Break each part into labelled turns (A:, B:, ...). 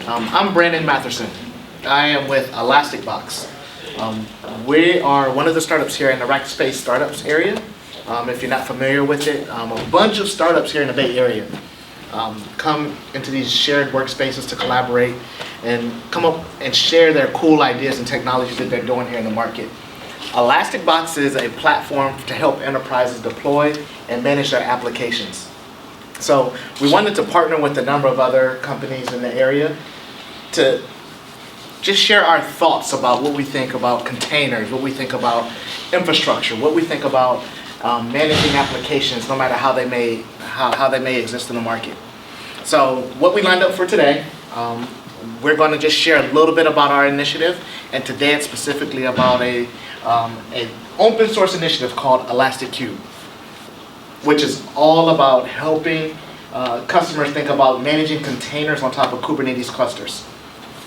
A: I'm Brandon Matherson. I am with ElasticBox. We are one of the startups here in the Rackspace startups area. If you're not familiar with it, a bunch of startups here in the Bay Area come into these shared workspaces to collaborate and come up and share their cool ideas and technologies that they're doing here in the market. ElasticBox is a platform to help enterprises deploy and manage their applications. So we wanted to partner with a number of other companies in the area to just share our thoughts about what we think about containers, what we think about infrastructure, what we think about managing applications, no matter how they may exist in the market. So what we lined up for today, we're going to just share a little bit about our initiative, and today it's specifically about an open source initiative called Elastickube, which is all about helping customers think about managing containers on top of Kubernetes clusters.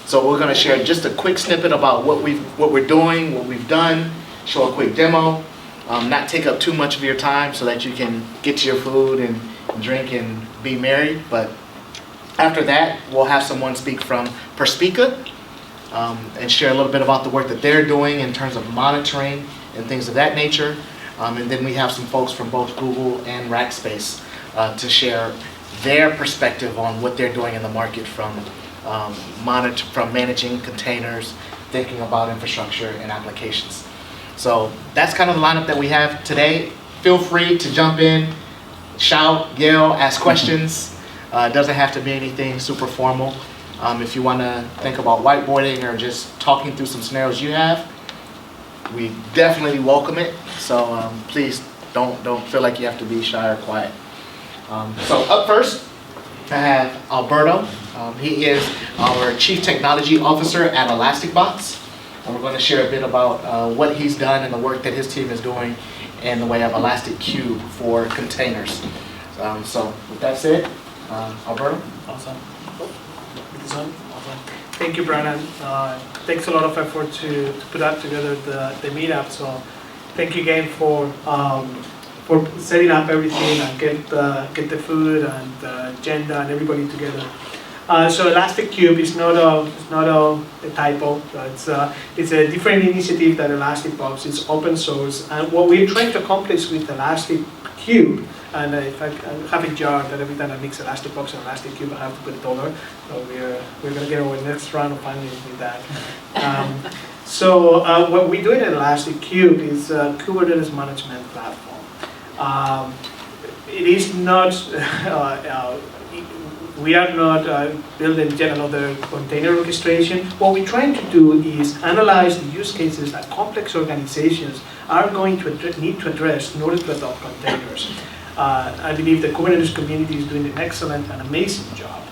A: So we're going to share just a quick snippet about what we're doing, what we've done, show a quick demo, not take up too much of your time so that you can get to your food and drink and be merry. But after that, we'll have someone speak from Perspica and share a little bit about the work that they're doing in terms of monitoring and things of that nature. And then we have some folks from both Google and Rackspace to share their perspective on what they're doing in the market from managing containers, thinking about infrastructure and applications. So that's kind of the lineup that we have today. Feel free to jump in, shout, yell, ask questions. It doesn't have to be anything super formal. If you want to think about whiteboarding or just talking through some scenarios you have, we definitely welcome it. So please don't feel like you have to be shy or quiet. So up first, I have Alberto. He is our Chief Technology Officer at ElasticBox. And we're going to share a bit about what he's done and the work that his team is doing in the way of Elastickube for containers. So with that said, Alberto.
B: Awesome. Awesome. Thank you, Brandon. Takes a lot of effort to put that together, the meetup. So thank you again for setting up everything and get the food and the agenda and everybody together. So Elastickube is not a typo. It's a different initiative than ElasticBox. It's open source, and what we're trying to accomplish with Elastickube. And in fact, I have a jar that every time I mix ElasticBox and Elastickube, I have to put $1. So we're going to get our next round of funding with that. So what we do in Elastickube is a Kubernetes management platform. It is not. We are not building yet another container orchestration. What we're trying to do is analyze the use cases that complex organizations are going to need to address in order to adopt containers. I believe the Kubernetes community is doing an excellent and amazing job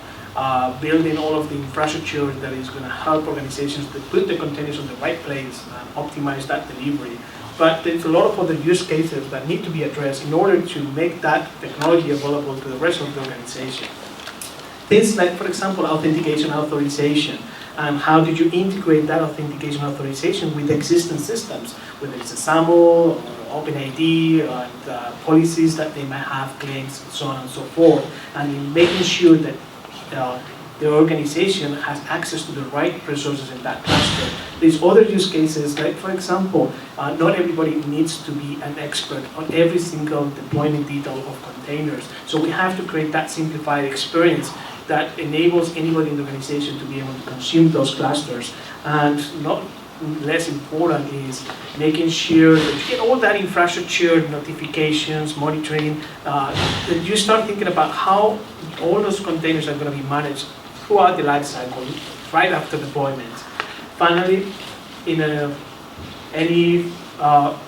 B: building all of the infrastructure that is going to help organizations to put the containers on the right place and optimize that delivery. But there's a lot of other use cases that need to be addressed in order to make that technology available to the rest of the organization. Things like, for example, authentication authorization, and how did you integrate that authentication authorization with existing systems, whether it's a SAML or OpenID and policies that they might have, claims, and so on and so forth, and in making sure that the organization has access to the right resources in that cluster. There's other use cases, like for example, not everybody needs to be an expert on every single deployment detail of containers. So we have to create that simplified experience that enables anybody in the organization to be able to consume those clusters. And not less important is making sure that you get all that infrastructure, notifications, monitoring, that you start thinking about how all those containers are going to be managed throughout the life cycle, right after deployment. Finally, in any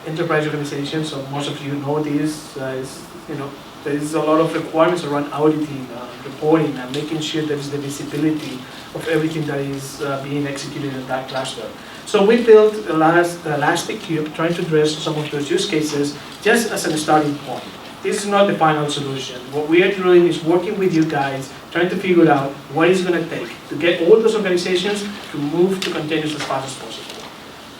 B: enterprise organization, so most of you know this, there is a lot of requirements around auditing, reporting, and making sure there is the visibility of everything that is being executed in that cluster. So we built Elastickube, trying to address some of those use cases just as a starting point. This is not the final solution. What we are doing is working with you guys, trying to figure out what it's going to take to get all those organizations to move to containers as fast as possible,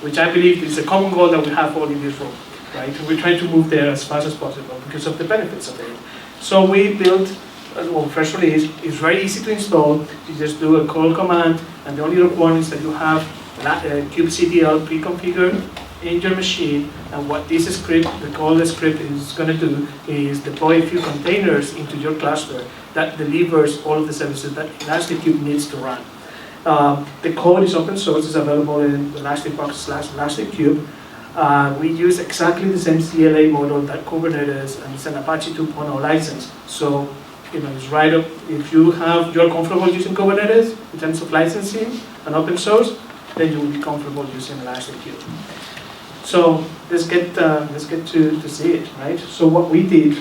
B: which I believe is a common goal that we have all in this room. Right? We're trying to move there as fast as possible because of the benefits of it. So we built well, first release, is very easy to install. You just do a call command, and the only requirement is that you have kubectl pre-configured in your machine. And what this script, the script is going to do is deploy a few containers into your cluster that delivers all of the services that Elasticcube needs to run. The code is open source, it's available in ElasticBox/Elasticcube. We use exactly the same CLA model that Kubernetes, and it's an Apache 2.0 license. So, it's right up, if you're comfortable using Kubernetes in terms of licensing and open source, then you will be comfortable using Elasticcube. So let's get to see it, right? So what we did,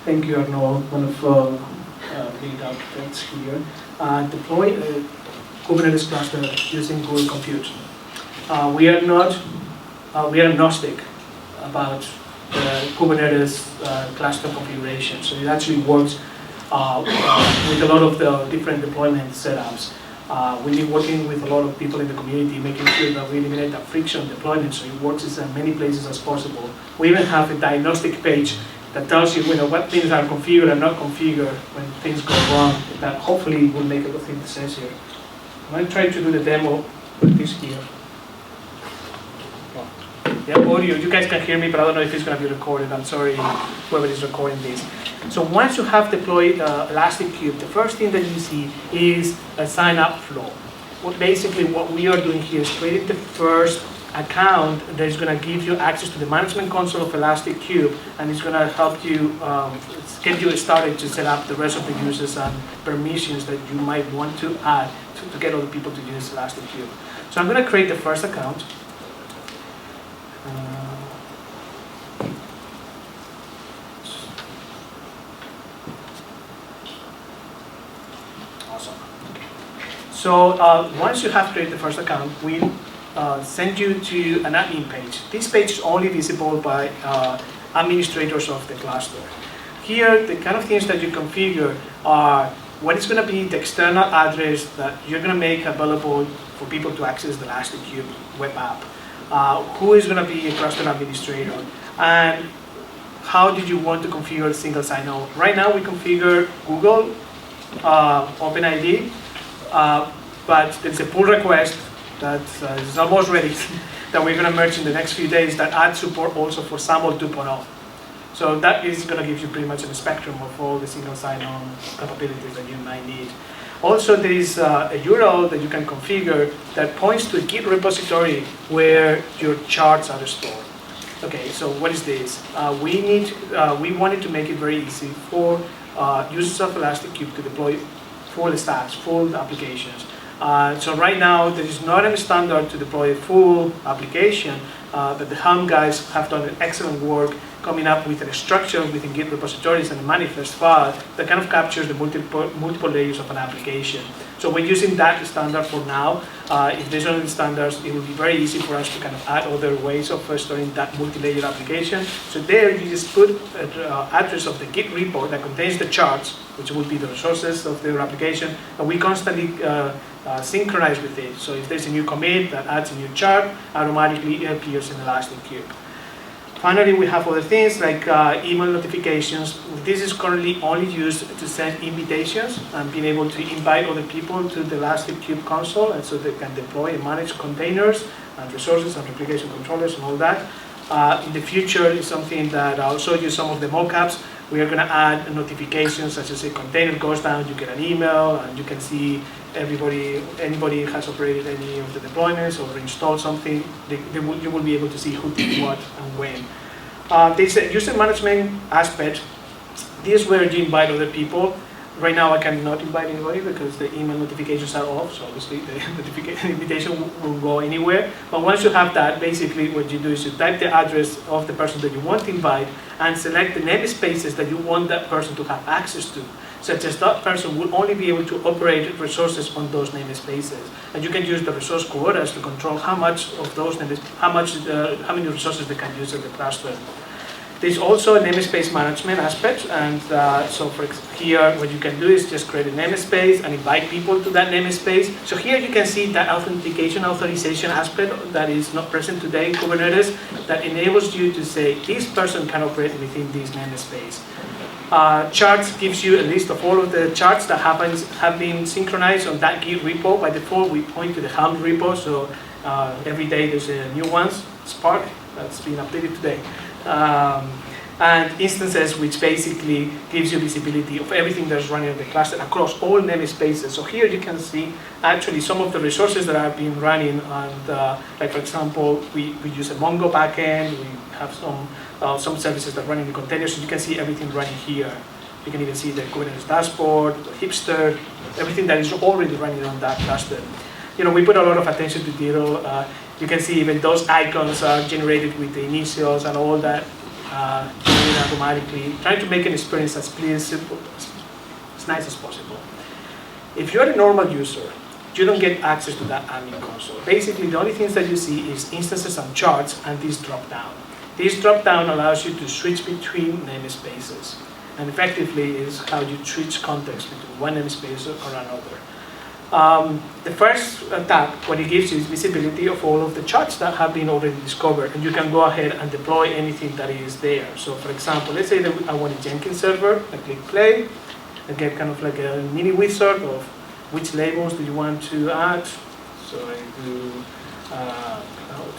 B: thank you Arnold, one of lead architects here, deploy a Kubernetes cluster using Google Compute. We are agnostic about the Kubernetes cluster configuration. So it actually works with a lot of the different deployment setups. We've been working with a lot of people in the community, making sure that we eliminate that friction deployment so it works in as many places as possible. We even have a diagnostic page that tells you what things are configured and not configured when things go wrong. That hopefully will make everything sense here. I'm going to try to do the demo with this here. Yeah, audio, you guys can hear me, but I don't know if it's going to be recorded. I'm sorry, whoever is recording this. So once you have deployed Elasticcube, the first thing that you see is a sign-up flow. Basically, what we are doing here is creating the first account that is going to give you access to the management console of Elasticcube, and it's going to help you get you started to set up the rest of the users and permissions that you might want to add to get other people to use Elasticcube. So I'm going to create the first account. Awesome. So once you have created the first account, we send you to an admin page. This page is only visible by administrators of the cluster. Here, the kind of things that you configure are what is going to be the external address that you're going to make available for people to access the Elasticcube web app. Who is going to be a cluster administrator, and how did you want to configure a single sign-on? Right now we configure Google OpenID, but there's a pull request that is almost ready that we're going to merge in the next few days that adds support also for SAML 2.0. So that is going to give you pretty much a spectrum of all the single sign-on capabilities that you might need. Also, there is a URL that you can configure that points to a Git repository where your charts are stored. Okay, so what is this? We wanted to make it very easy for users of Elasticcube to deploy full stacks, full applications. So right now, there is not a standard to deploy a full application, but the Helm guys have done excellent work coming up with a structure within Git repositories and a manifest file that kind of captures the multiple layers of an application. So we're using that standard for now. If there's other standards, it will be very easy for us to kind of add other ways of storing that multi-layer application. So there you just put the address of the Git repo that contains the charts, which will be the resources of their application, and we constantly synchronize with it. So if there's a new commit that adds a new chart, automatically it appears in Elasticcube. Finally, we have other things like email notifications. This is currently only used to send invitations and being able to invite other people to the Elasticcube console, and so they can deploy and manage containers and resources and replication controllers and all that. In the future, is something that I'll show you some of the mockups. We are going to add notifications, such as a container goes down, you get an email, and you can see anybody has operated any of the deployments or installed something, you will be able to see who did what and when. There's a user management aspect. This is where you invite other people. Right now I cannot invite anybody because the email notifications are off, so obviously the invitation will go anywhere. But once you have that, basically what you do is you type the address of the person that you want to invite and select the namespaces that you want that person to have access to, such as that person will only be able to operate resources on those namespaces. And you can use the resource quotas to control how much of those how many resources they can use in the cluster. There's also a namespace management aspect, and so for here what you can do is just create a namespace and invite people to that namespace. So here you can see that authentication authorization aspect that is not present today in Kubernetes that enables you to say this person can operate within this namespace. Charts gives you a list of all of the charts that have been synchronized on that Git repo. By default, we point to the Helm repo, so every day there's a new one, Spark, that's been updated today. And instances, which basically gives you visibility of everything that's running on the cluster across all namespaces. So here you can see actually some of the resources that have been running, and like for example, we use a Mongo backend, we have some services that run in the containers, so you can see everything running here. You can even see the Kubernetes dashboard, the Hipster, everything that is already running on that cluster. You know, we put a lot of attention to detail. You can see even those icons are generated with the initials and all that. Automatically, trying to make an experience as clear, simple, as nice as possible. If you're a normal user, you don't get access to that admin console. Basically, the only things that you see is instances and charts and this drop-down. This drop-down allows you to switch between namespaces, and effectively is how you switch context between one namespace or another. The first tab, what it gives you is visibility of all of the charts that have been already discovered, and you can go ahead and deploy anything that is there. So for example, let's say that I want a Jenkins server, I click play, I get kind of like a mini wizard of which labels do you want to add. So I do cloud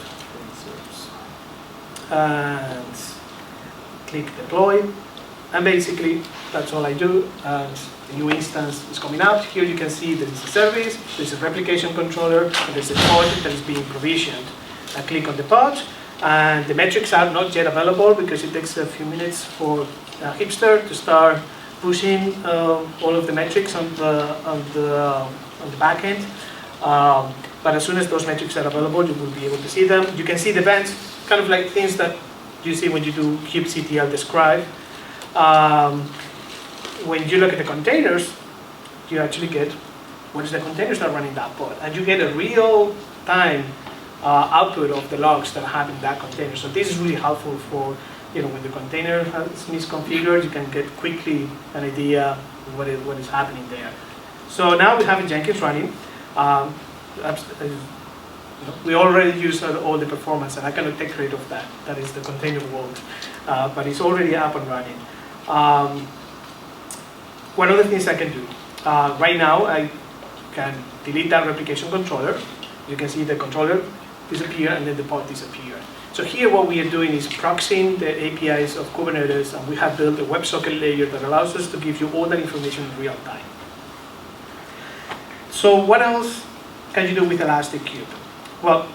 B: wizards, and click deploy, and basically that's all I do. And the new instance is coming up. Here you can see there is a service, there's a replication controller, and there's a pod that is being provisioned. I click on the pod, and the metrics are not yet available because it takes a few minutes for Hipster to start pushing all of the metrics on the back end. But as soon as those metrics are available, you will be able to see them. You can see the events, kind of like things that you see when you do kubectl describe. When you look at the containers, you actually get what is the containers that are running that pod, and you get a real-time output of the logs that happen in that container. So this is really helpful for, you know, when the container is misconfigured, you can get quickly an idea of what is happening there. So now we have a Jenkins running. We already use all the performance, and I cannot take credit of that. That is the container world, but it's already up and running. What other things I can do? Right now, I can delete that replication controller. You can see the controller disappear and then the pod disappear. So here what we are doing is proxying the APIs of Kubernetes, and we have built a WebSocket layer that allows us to give you all that information in real time. So what else can you do with Elastickube? Well,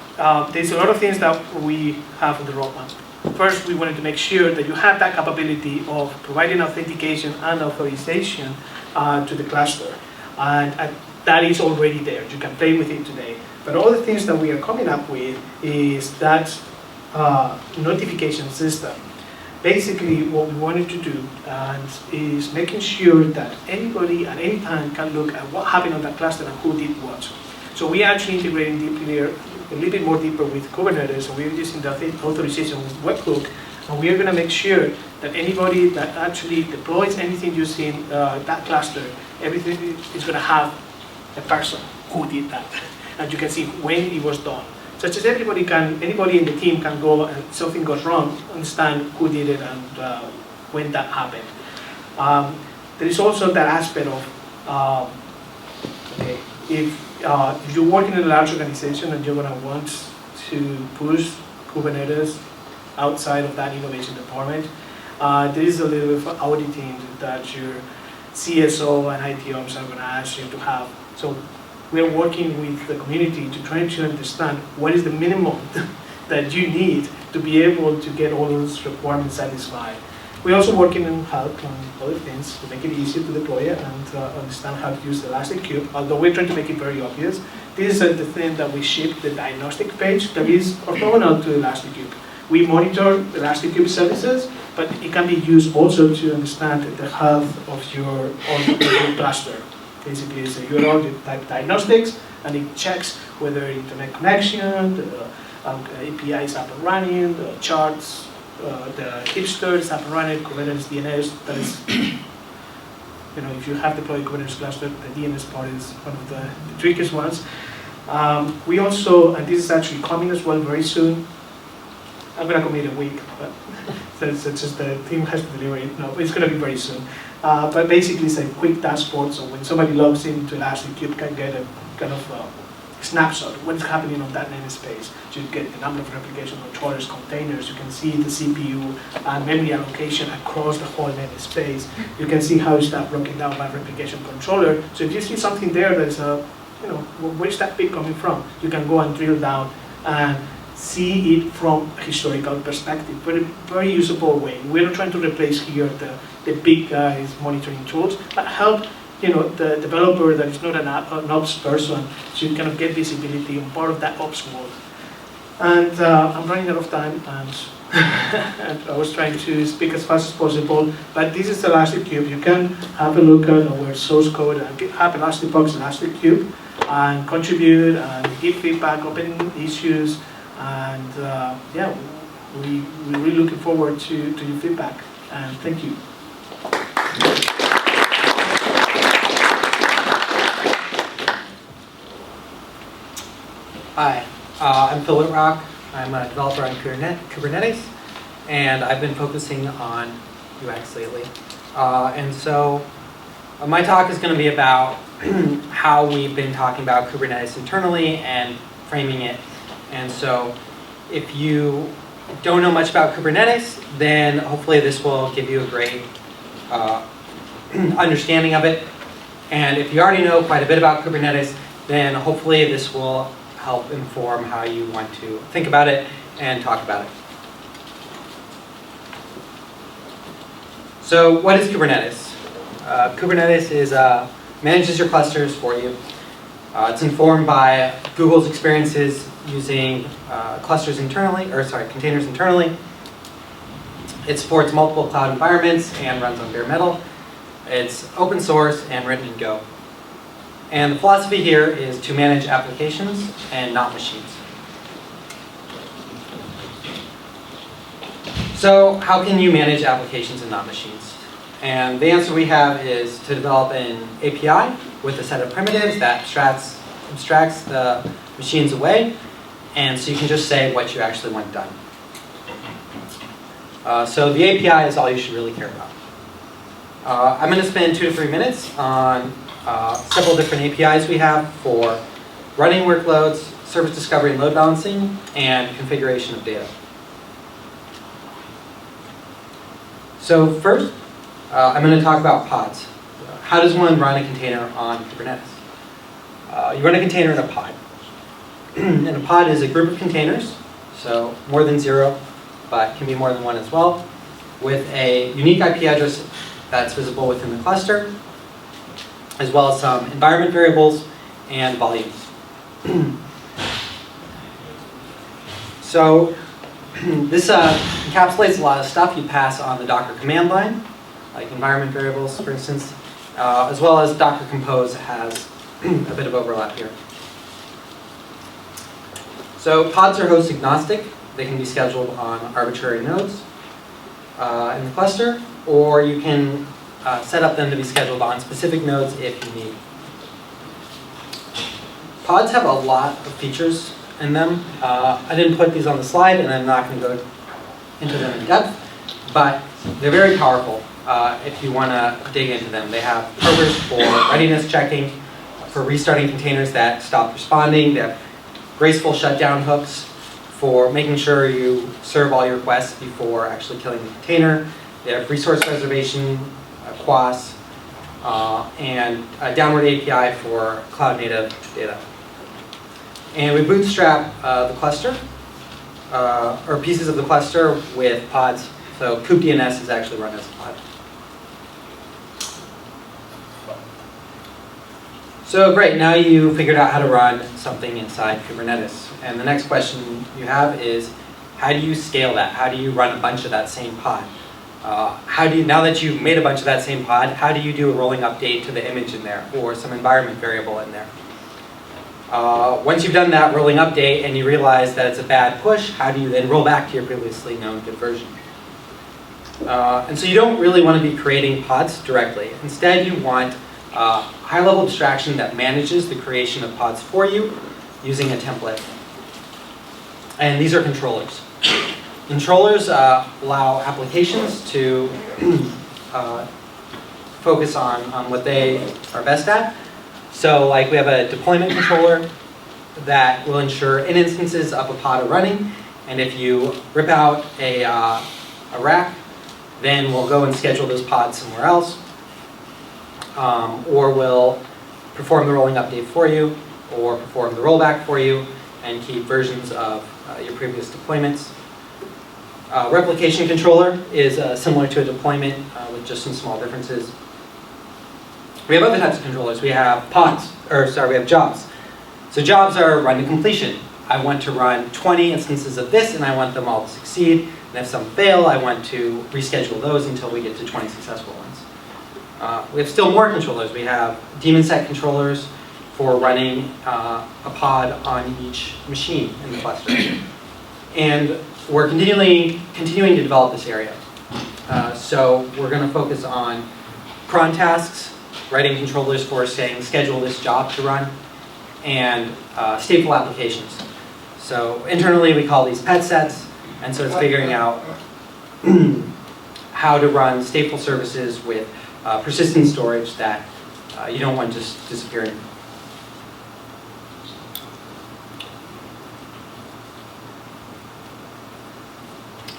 B: there's a lot of things that we have on the roadmap. First, we wanted to make sure that you have that capability of providing authentication and authorization to the cluster. And that is already there. You can play with it today. But all the things that we are coming up with is that notification system. Basically, what we wanted to do is making sure that anybody at any time can look at what happened on that cluster and who did what. So we are actually integrating deeply, a little bit more deeper with Kubernetes, and we're using the authorization with webhook, and we are going to make sure that anybody that actually deploys anything using that cluster, everything is going to have a person who did that, and you can see when it was done. Such as anybody in the team can go and something goes wrong, understand who did it and when that happened. There is also that aspect of if you're working in a large organization and you're going to want to push Kubernetes outside of that innovation department, there is a little bit of auditing that your CSO and IT ops are going to ask you to have. So we're working with the community to try to understand what is the minimum that you need to be able to get all those requirements satisfied. We're also working on help on other things to make it easier to deploy it and understand how to use the Elastickube, although we're trying to make it very obvious. This is the thing that we ship, the diagnostic page that is orthogonal to Elastickube. We monitor Elastickube services, but it can be used also to understand the health of your cluster. Basically, it's a URL, you type diagnostics, and it checks whether internet connection, the API is up and running, the charts, the Hipster is up and running, Kubernetes DNS. That is, if you have deployed Kubernetes cluster, the DNS part is one of the trickiest ones. We also, and this is actually coming as well very soon, I'm going to commit a week, but so it's just the team has to deliver it. No, it's going to be very soon. But basically, it's a quick dashboard, so when somebody logs into Elasticcube, can get a kind of snapshot of what's happening on that namespace. So you get the number of replication controllers, containers. You can see the CPU and memory allocation across the whole namespace. You can see how is that broken down by replication controller. So if you see something there that's where's that bit coming from? You can go and drill down and see it from a historical perspective, but a very usable way. We're not trying to replace here the big guys monitoring tools, but help the developer that is not an ops person to kind of get visibility on part of that ops world. And I'm running out of time, and, and I was trying to speak as fast as possible, but this is Elasticcube. You can have a look at our source code and have ElasticBox Elasticcube and contribute and give feedback, open issues, and yeah, we're really looking forward to your feedback, and thank you.
C: Hi, I'm Phil Whitrock. I'm a developer on Kubernetes, and I've been focusing on UX lately. And so my talk is going to be about how we've been talking about Kubernetes internally and framing it. And so if you don't know much about Kubernetes, then hopefully this will give you a great understanding of it. And if you already know quite a bit about Kubernetes, then hopefully this will help inform how you want to think about it and talk about it. So what is Kubernetes? Kubernetes manages your clusters for you. It's informed by Google's experiences using containers internally. It supports multiple cloud environments and runs on bare metal. It's open source and written in Go. And the philosophy here is to manage applications and not machines. So how can you manage applications and not machines? And the answer we have is to develop an API with a set of primitives that abstracts the machines away, and so you can just say what you actually want done. So the API is all you should really care about. I'm going to spend 2 to 3 minutes on several different APIs we have for running workloads, service discovery and load balancing, and configuration of data. So first, I'm going to talk about pods. How does one run a container on Kubernetes? You run a container in a pod. And a pod is a group of containers, so more than 0, but can be more than 1 as well, with a unique IP address that's visible within the cluster, as well as some environment variables and volumes. So this encapsulates a lot of stuff you pass on the Docker command line, like environment variables, for instance, as well as Docker Compose has a bit of overlap here. So pods are host agnostic. They can be scheduled on arbitrary nodes in the cluster, or you can set up them to be scheduled on specific nodes if you need. Pods have a lot of features in them. I didn't put these on the slide, and I'm not going to go into them in depth, but they're very powerful if you want to dig into them. They have probers for readiness checking, for restarting containers that stop responding. They have graceful shutdown hooks for making sure you serve all your requests before actually killing the container. They have resource reservation, QoS, and a downward API for cloud-native data. And we bootstrap the cluster, or pieces of the cluster with pods. So kubedns is actually run as a pod. So great, now you figured out how to run something inside Kubernetes. And the next question you have is, how do you scale that? How do you run a bunch of that same pod? Now that you've made a bunch of that same pod, how do you do a rolling update to the image in there, or some environment variable in there? Once you've done that rolling update and you realize that it's a bad push, how do you then roll back to your previously known good version? And so you don't really want to be creating pods directly. Instead, you want high-level abstraction that manages the creation of pods for you using a template. And these are controllers. Controllers allow applications to focus on what they are best at. So like we have a deployment controller that will ensure in instances of a pod are running, and if you rip out a rack, then we'll go and schedule those pods somewhere else, or we'll perform the rolling update for you, or perform the rollback for you, and keep versions of your previous deployments. Replication controller is similar to a deployment with just some small differences. We have other types of controllers. We have we have jobs. So jobs are run to completion. I want to run 20 instances of this, and I want them all to succeed. And if some fail, I want to reschedule those until we get to 20 successful ones. We have still more controllers. We have daemon set controllers for running a pod on each machine in the cluster. And we're continuing to develop this area. So we're going to focus on cron tasks, writing controllers for saying schedule this job to run, and stateful applications. So internally we call these pet sets, and so it's figuring out how to run stateful services with persistent storage that you don't want just disappearing.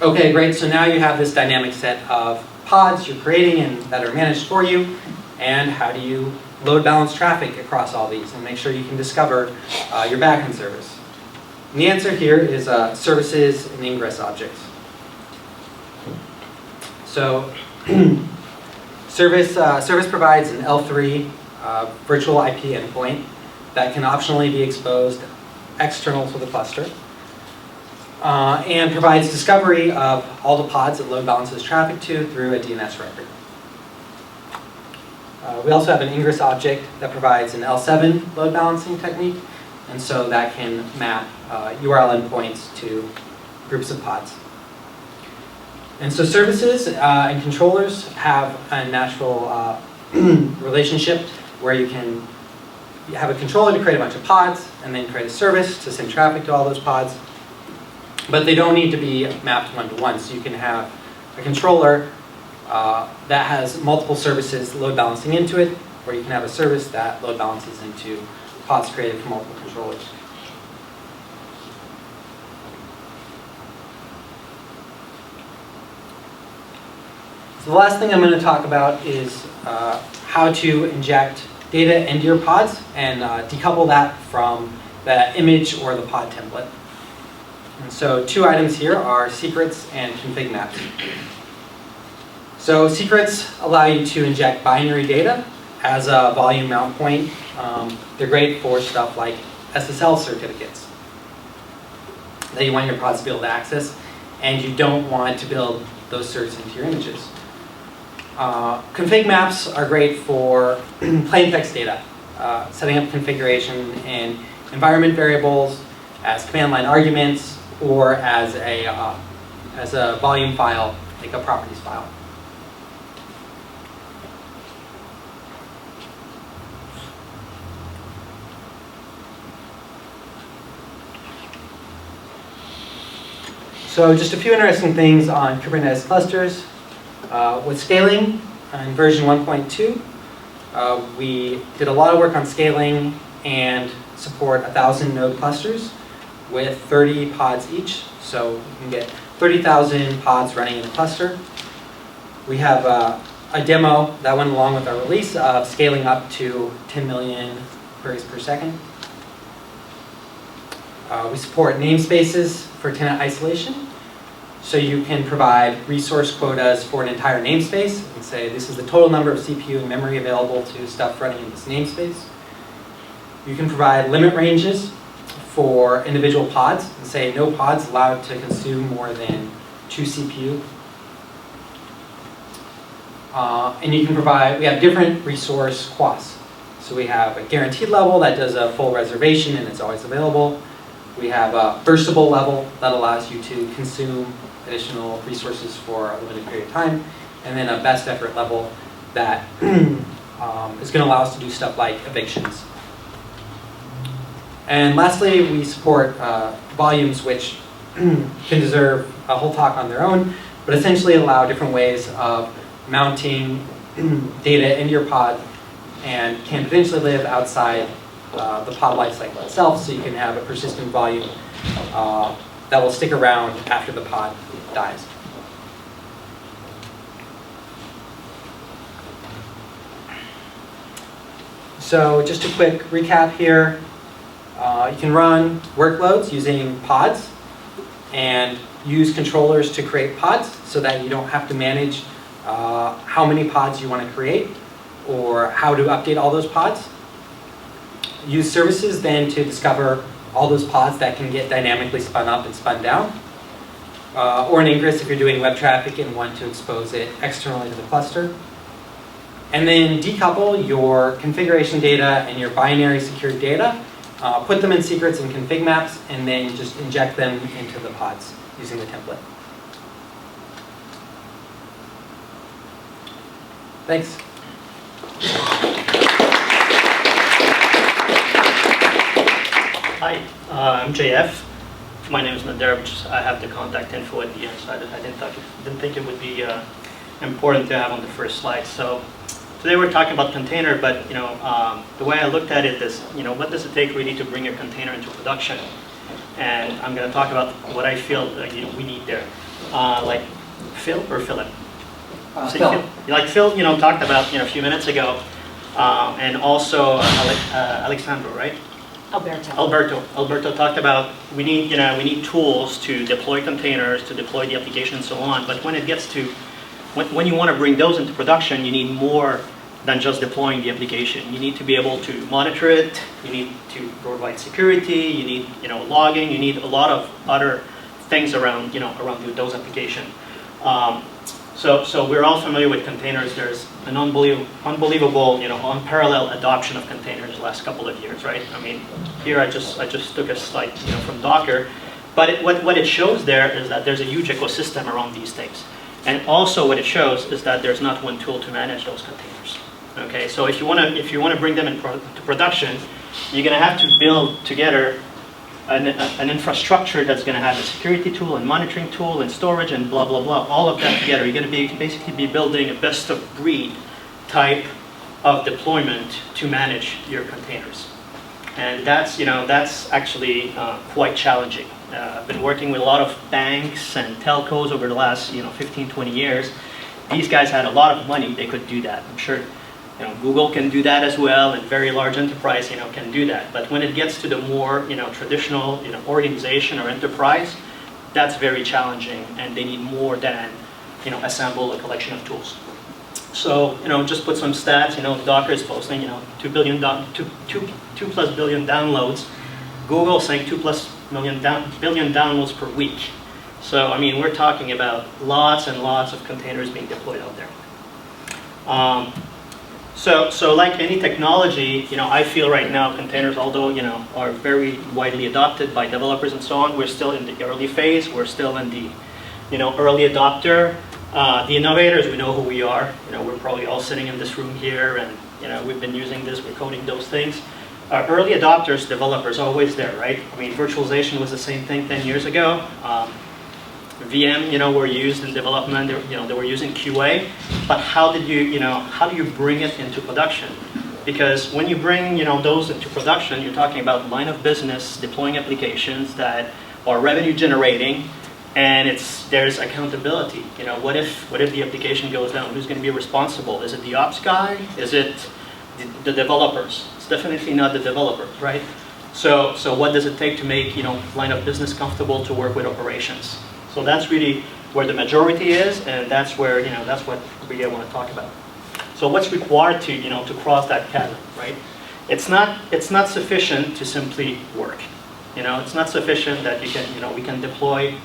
C: Okay, great. So now you have this dynamic set of pods you're creating and that are managed for you. And how do you load balance traffic across all these and make sure you can discover your backend service? And the answer here is services and ingress objects. So service provides an L3 virtual IP endpoint that can optionally be exposed external to the cluster. And provides discovery of all the pods that load balances traffic to through a DNS record. We also have an ingress object that provides an L7 load balancing technique, and so that can map URL endpoints to groups of pods. And so services and controllers have a natural relationship where you can have a controller to create a bunch of pods and then create a service to send traffic to all those pods. But they don't need to be mapped one-to-one. So you can have a controller that has multiple services load balancing into it, or you can have a service that load balances into pods created from multiple controllers. So the last thing I'm going to talk about is how to inject data into your pods and decouple that from the image or the pod template. And so two items here are secrets and config maps. So secrets allow you to inject binary data as a volume mount point. They're great for stuff like SSL certificates that you want your pods to be able to access, and you don't want to build those certs into your images. Config maps are great for plain text data, setting up configuration in environment variables as command line arguments, or as a volume file, like a properties file. So just a few interesting things on Kubernetes clusters. With scaling, in version 1.2, we did a lot of work on scaling and support 1,000 node clusters with 30 pods each. So you can get 30,000 pods running in a cluster. We have a demo that went along with our release of scaling up to 10 million queries per second. We support namespaces for tenant isolation. So you can provide resource quotas for an entire namespace and say this is the total number of CPU and memory available to stuff running in this namespace. You can provide limit ranges for individual pods and say no pod's allowed to consume more than 2 CPU. And you can provide, we have different resource quas. So we have a guaranteed level that does a full reservation and it's always available. We have a burstable level that allows you to consume additional resources for a limited period of time. And then a best effort level that is going to allow us to do stuff like evictions. And lastly, we support volumes which can deserve a whole talk on their own, but essentially allow different ways of mounting data into your pod and can potentially live outside the pod lifecycle itself, so you can have a persistent volume that will stick around after the pod dies. So just a quick recap here. You can run workloads using pods and use controllers to create pods so that you don't have to manage how many pods you want to create or how to update all those pods. Use services then to discover all those pods that can get dynamically spun up and spun down. Or an ingress if you're doing web traffic and want to expose it externally to the cluster. And then decouple your configuration data and your binary secured data, put them in secrets and config maps, and then just inject them into the pods using the template. Thanks.
D: Hi, I'm JF. My name is Nader. I have the contact info at the end, so I didn't think it would be important to have on the first slide. So today we're talking about container, but the way I looked at it is, what does it take really to bring a container into production? And I'm going to talk about what I feel we need there. Like Phil or Philip?
C: Phil.
D: Like Phil, talked about a few minutes ago, and also Alexandro, right? Alberto talked about we need tools to deploy containers, to deploy the application, and so on. But when it gets to when you want to bring those into production, you need more than just deploying the application. You need to be able to monitor it. You need to provide security. You need logging. You need a lot of other things around around those applications. So we're all familiar with containers. There's an unbelievable, unparalleled adoption of containers the last couple of years, right? I mean, here I just took a slide, from Docker, but what it shows there is that there's a huge ecosystem around these things, and also what it shows is that there's not one tool to manage those containers. Okay, so if you want to bring them into production, you're going to have to build together an infrastructure that's going to have a security tool and monitoring tool and storage and blah, blah, blah, all of that together. You're going to basically be building a best of breed type of deployment to manage your containers. And that's actually quite challenging. I've been working with a lot of banks and telcos over the last 15, 20 years. These guys had a lot of money. They could do that. I'm sure Google can do that as well, and very large enterprise, can do that. But when it gets to the more, traditional, organization or enterprise, that's very challenging, and they need more than, assemble a collection of tools. So, just put some stats. Docker is posting, 2 plus billion downloads. Google saying 2 plus billion downloads per week. So, I mean, we're talking about lots and lots of containers being deployed out there. So like any technology, I feel right now containers, although are very widely adopted by developers and so on, we're still in the early phase. We're still in the early adopter. The innovators, we know who we are. We're probably all sitting in this room here, and we've been using this. We're coding those things. Early adopters, developers, always there, right? I mean, virtualization was the same thing 10 years ago. VM, were used in development. They were using QA, but how do you bring it into production? Because when you bring, those into production, you're talking about line of business, deploying applications that are revenue generating, and there's accountability. What if the application goes down? Who's going to be responsible? Is it the ops guy? Is it the developers? It's definitely not the developers, right? So what does it take to make line of business comfortable to work with operations? So that's really where the majority is, and that's where that's what we want to talk about. So what's required to cross that chasm, right? It's not sufficient to simply work. It's not sufficient that we can deploy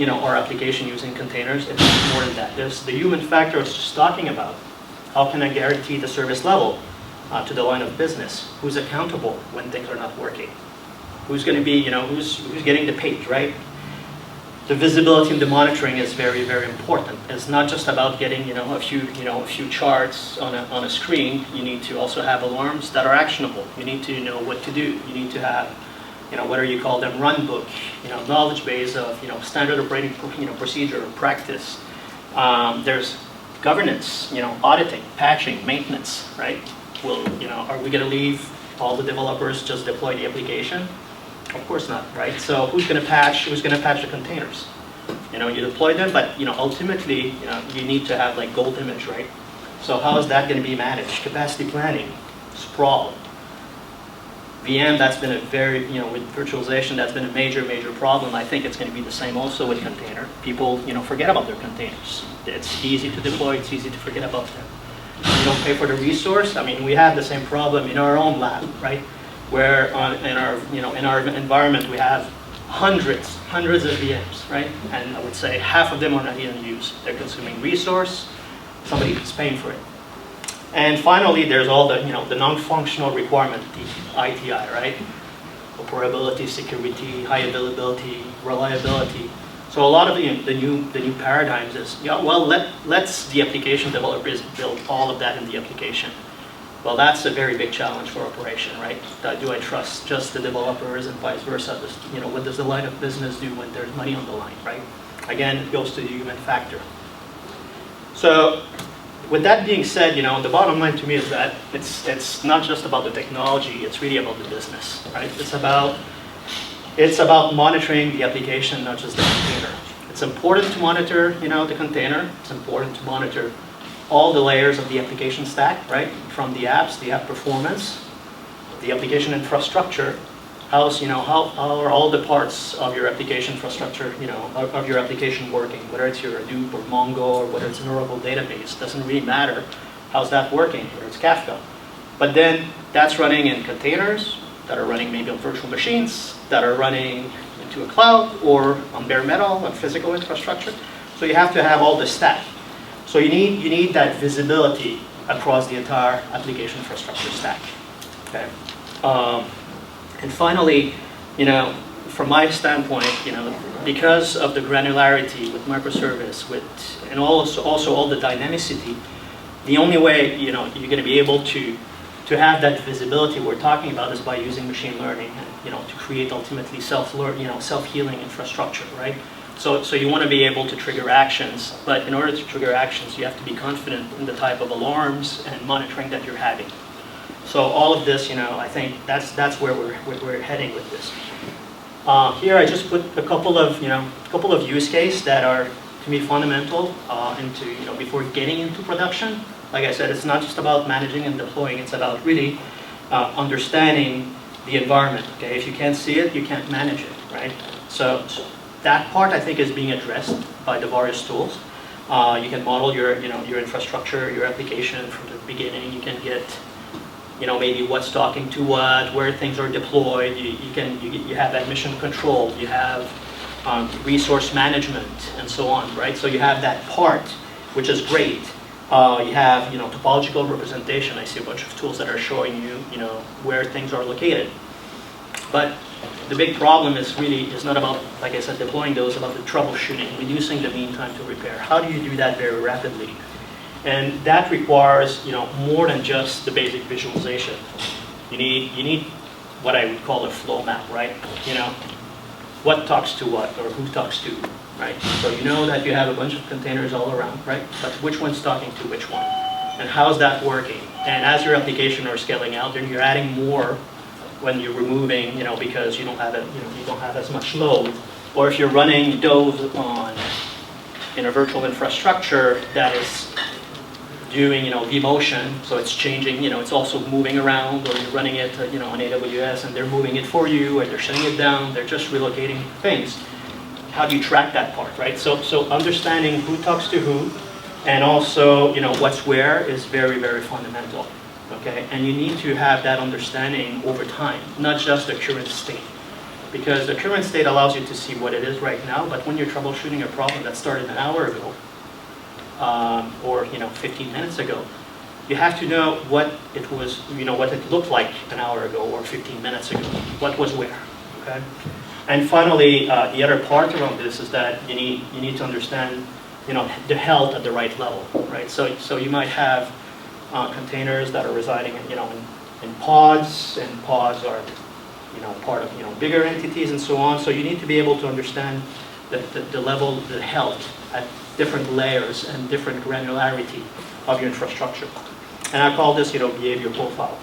D: our application using containers. It's more than that. There's the human factor I was just talking about. How can I guarantee the service level to the line of business? Who's accountable when things are not working? Who's going to be who's getting the page, right? The visibility and the monitoring is very, very important. It's not just about getting a few charts on a screen. You need to also have alarms that are actionable. You need to know what to do. You need to have whether you call them run book, knowledge base of, standard operating, procedure or practice. There's governance, auditing, patching, maintenance, right? Are we going to leave all the developers just deploy the application? Of course not, right? So who's going to patch the containers? You deploy them, but ultimately, you need to have like gold image, right? So how is that going to be managed? Capacity planning, sprawl. VM, that's been a very, with virtualization, that's been a major, major problem. I think it's going to be the same also with container. People, forget about their containers. It's easy to deploy, it's easy to forget about them. You don't pay for the resource. I mean, we have the same problem in our own lab, right? Where in our environment we have hundreds of VMs, right? And I would say half of them are not even used. They're consuming resource. Somebody is paying for it. And finally, there's all the the non-functional requirement, the ITI, right? Operability, security, high availability, reliability. So a lot of the new paradigms is let's the application developers build all of that in the application. Well, that's a very big challenge for operation, right? Do I trust just the developers and vice versa? What does the line of business do when there's money on the line, right? Again, it goes to the human factor. So, with that being said, the bottom line to me is that it's not just about the technology; it's really about the business, right? It's about monitoring the application, not just the container. It's important to monitor, the container. It's important to monitor all the layers of the application stack, right? From the apps, the app performance, the application infrastructure. How are all the parts of your application infrastructure, of your application working? Whether it's your Hadoop or Mongo or whether it's an Oracle database, doesn't really matter. How's that working? Whether it's Kafka. But then that's running in containers that are running maybe on virtual machines, that are running into a cloud or on bare metal, on physical infrastructure. So you have to have all this stack. So you need that visibility across the entire application infrastructure stack. Okay. And finally, from my standpoint, because of the granularity with microservice, and also all the dynamicity, the only way you're going to be able to have that visibility we're talking about is by using machine learning, and to create ultimately self-healing infrastructure, right? So you want to be able to trigger actions, but in order to trigger actions, you have to be confident in the type of alarms and monitoring that you're having. So all of this, I think that's where we're heading with this. Here I just put a couple of use cases that are to me fundamental into before getting into production. Like I said, it's not just about managing and deploying; it's about really understanding the environment. Okay, if you can't see it, you can't manage it, right? So that part I think is being addressed by the various tools. You can model your infrastructure, your application from the beginning. You can get maybe what's talking to what, where things are deployed. You have that mission control. You have resource management and so on, right? So you have that part, which is great. You have topological representation. I see a bunch of tools that are showing you where things are located. But the big problem is not about, like I said, deploying those, about the troubleshooting, reducing the mean time to repair. How do you do that very rapidly? And that requires more than just the basic visualization. You need what I would call a flow map, right? What talks to what or who talks to, right? So you know that you have a bunch of containers all around, right? But which one's talking to which one? And how's that working? And as your application are scaling out, then you're adding more when you're removing, because you don't have you don't have as much load, or if you're running those in a virtual infrastructure that is doing vMotion, so it's changing, it's also moving around, or you're running it on AWS and they're moving it for you, or they're shutting it down, they're just relocating things. How do you track that part, right? So understanding who talks to who, and also what's where is very, very fundamental. Okay, and you need to have that understanding over time, not just the current state. Because the current state allows you to see what it is right now, but when you're troubleshooting a problem that started an hour ago, or 15 minutes ago, you have to know what it was, what it looked like an hour ago or 15 minutes ago, what was where, okay? And finally, the other part around this is that you need to understand, the health at the right level, right? So you might have containers that are residing in pods, and pods are part of bigger entities and so on. So you need to be able to understand the level, the health at different layers and different granularity of your infrastructure. And I call this behavior profile.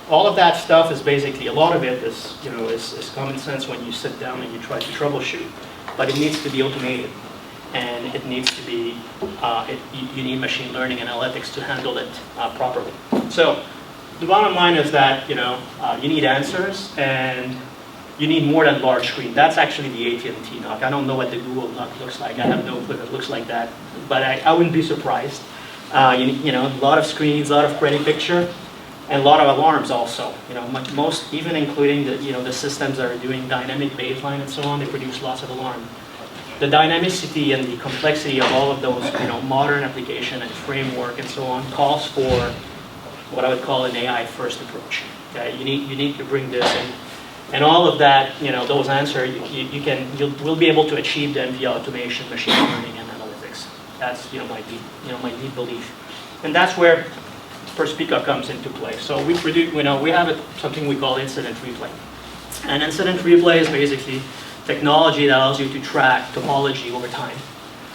D: All of that stuff is basically, a lot of it is is common sense when you sit down and you try to troubleshoot, but it needs to be automated, and it needs to be you need machine learning analytics to handle it properly. So the bottom line is that you need answers, and you need more than large screen. That's actually the AT&T NUC. I don't know what the Google NUC looks like. I have no clue if it looks like that, but I wouldn't be surprised. A lot of screens, a lot of pretty picture, and a lot of alarms also. Most, even including the systems that are doing dynamic baseline and so on, they produce lots of alarm. The dynamicity and the complexity of all of those modern application and framework and so on calls for what I would call an AI first approach. Okay? You need to bring this in. And all of that, those answers, we'll be able to achieve them via automation, machine learning, and analytics. That's my deep belief, and that's where Perspica comes into play. So we have something we call incident replay. And incident replay is basically technology that allows you to track topology over time,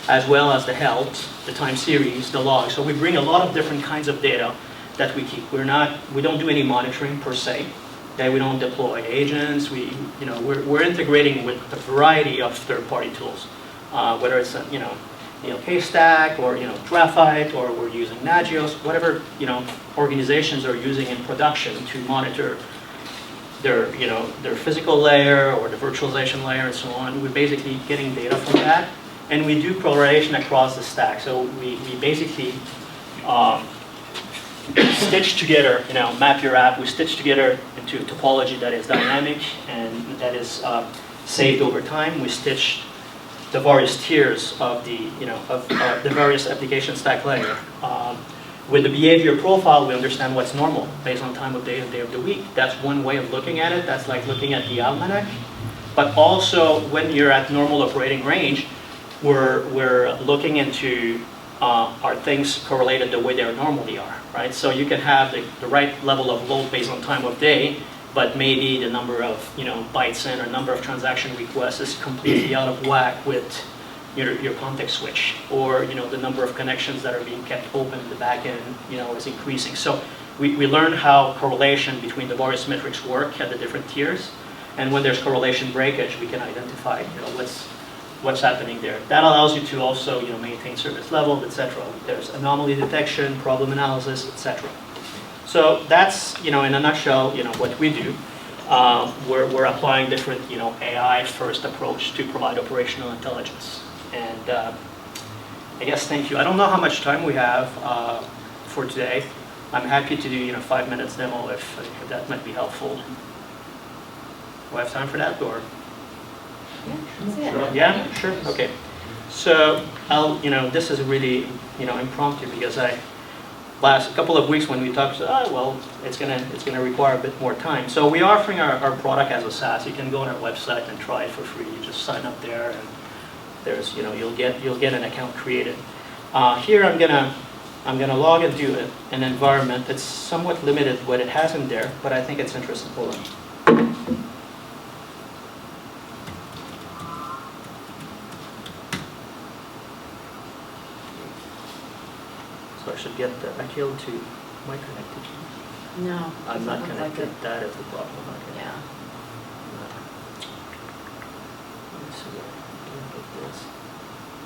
D: as well as the health, the time series, the log. So we bring a lot of different kinds of data that we keep. We don't do any monitoring per se. Okay, we don't deploy agents. We're integrating with a variety of third-party tools, whether it's K-Stack or Graphite, or we're using Nagios, whatever organizations are using in production to monitor their physical layer or the virtualization layer and so on. We're basically getting data from that, and we do correlation across the stack. So we basically stitch together, map your app. We stitch together into a topology that is dynamic and that is saved over time. We stitch the various tiers of the various application stack layer. With the behavior profile, we understand what's normal based on time of day and day of the week. That's one way of looking at it. That's like looking at the almanac. But also, when you're at normal operating range, we're looking into are things correlated the way they normally are, right? So you can have the right level of load based on time of day, but maybe the number of bytes in or number of transaction requests is completely out of whack with your context switch, or the number of connections that are being kept open in the back end is increasing. So we learn how correlation between the various metrics work at the different tiers, and when there's correlation breakage, we can identify what's happening there. That allows you to also maintain service level, etc. There's anomaly detection, problem analysis, etc. So that's in a nutshell what we do. We're applying different AI first approach to provide operational intelligence. And I guess thank you. I don't know how much time we have for today. I'm happy to do 5 minutes demo if that might be helpful. Do I have time for that, or? Yeah, sure. Okay. So this is really impromptu, because last couple of weeks when we talked, well, it's gonna require a bit more time. So we're offering our product as a SaaS. You can go on our website and try it for free. You just sign up there, and there's you'll get an account created. Here I'm gonna log into an environment that's somewhat limited what it has in there, but I think it's interesting. Hold on. So I should get Akil to. Am I connected?
E: No.
D: I'm not
E: doesn't look
D: connected.
E: like it.
D: That is the problem.
E: Yeah.
D: Let me see. Can I get this?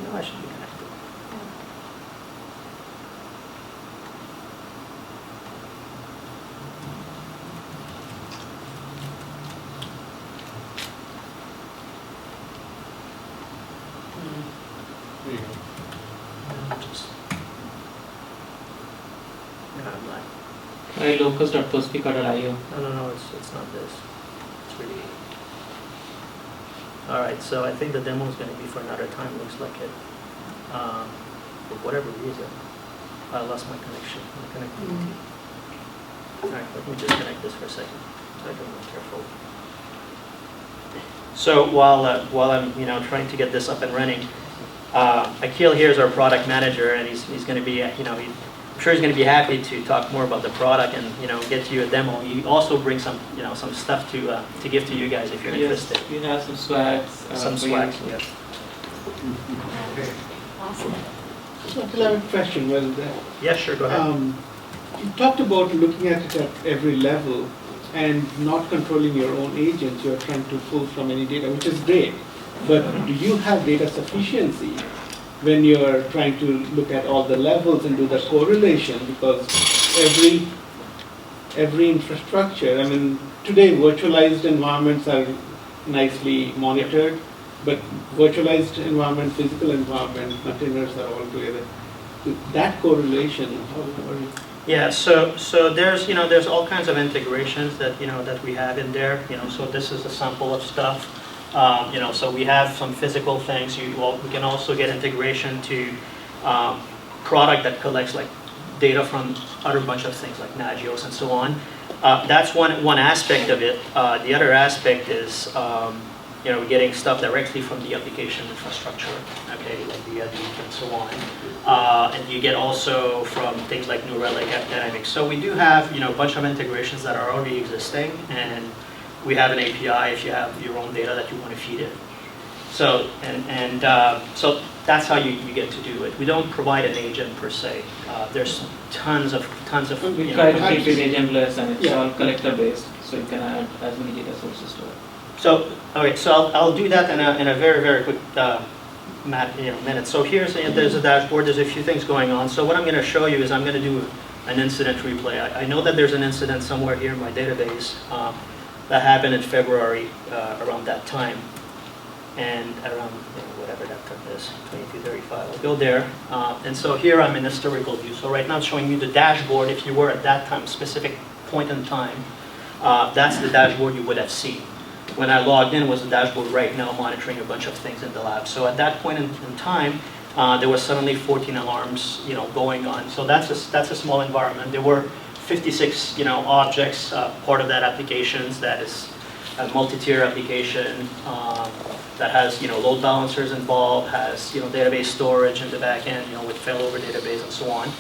D: No, I should be connected.
A: There you go.
D: No, I'm not.
F: Try locus.perspica.io.
D: No, it's not this. It's really. All right, so I think the demo is going to be for another time. Looks like it. For whatever reason, I lost my connection, my connectivity. All right, let me disconnect this for a second, so I can be careful. So while I'm trying to get this up and running, Akil here is our product manager, and he's going to be I'm sure he's going to be happy to talk more about the product and get you a demo. He also brings some some stuff to give to you guys if you're interested.
F: We have some swags.
D: Some
F: for
D: swags.
F: you.
D: Yes.
E: Okay.
G: Awesome.
E: So I have a question. Well,
D: Yeah, sure. Go ahead.
E: you talked about looking at it at every level and not controlling your own agents. You're trying to pull from any data, which is great. But do you have data sufficiency when you're trying to look at all the levels and do the correlation? Because every infrastructure, I mean, today virtualized environments are nicely monitored, but virtualized environment, physical environment, containers are all together. That correlation, how are you?
D: Yeah, so there's all kinds of integrations that that we have in there. So this is a sample of stuff. So we have some physical things. We can also get integration to product that collects like data from other bunch of things like Nagios and so on. That's one aspect of it. The other aspect is getting stuff directly from the application infrastructure, okay, like the Hadoop and so on. And you get also from things like New Relic, Dynamics. So we do have a bunch of integrations that are already existing, and we have an API if you have your own data that you want to feed it. So so that's how you get to do it. We don't provide an agent per se. There's tons of
F: We try to keep it agentless, and it's all collector based, so you can add as many data sources to it.
D: So okay, so I'll do that in a very quick minute. So there's a dashboard. There's a few things going on. So what I'm going to show you is I'm going to do an incident replay. I know that there's an incident somewhere here in my database that happened in February around that time, and around whatever that term is, 2235. I'll go there, and so here I'm in historical view. So right now I'm showing you the dashboard. If you were at that time, specific point in time, that's the dashboard you would have seen. When I logged in was the dashboard right now monitoring a bunch of things in the lab. So at that point in time, there was suddenly 14 alarms, going on. So that's a small environment. There were 56, objects, part of that applications that is a multi-tier application that has, load balancers involved, has, database storage in the back end, with failover database and so on.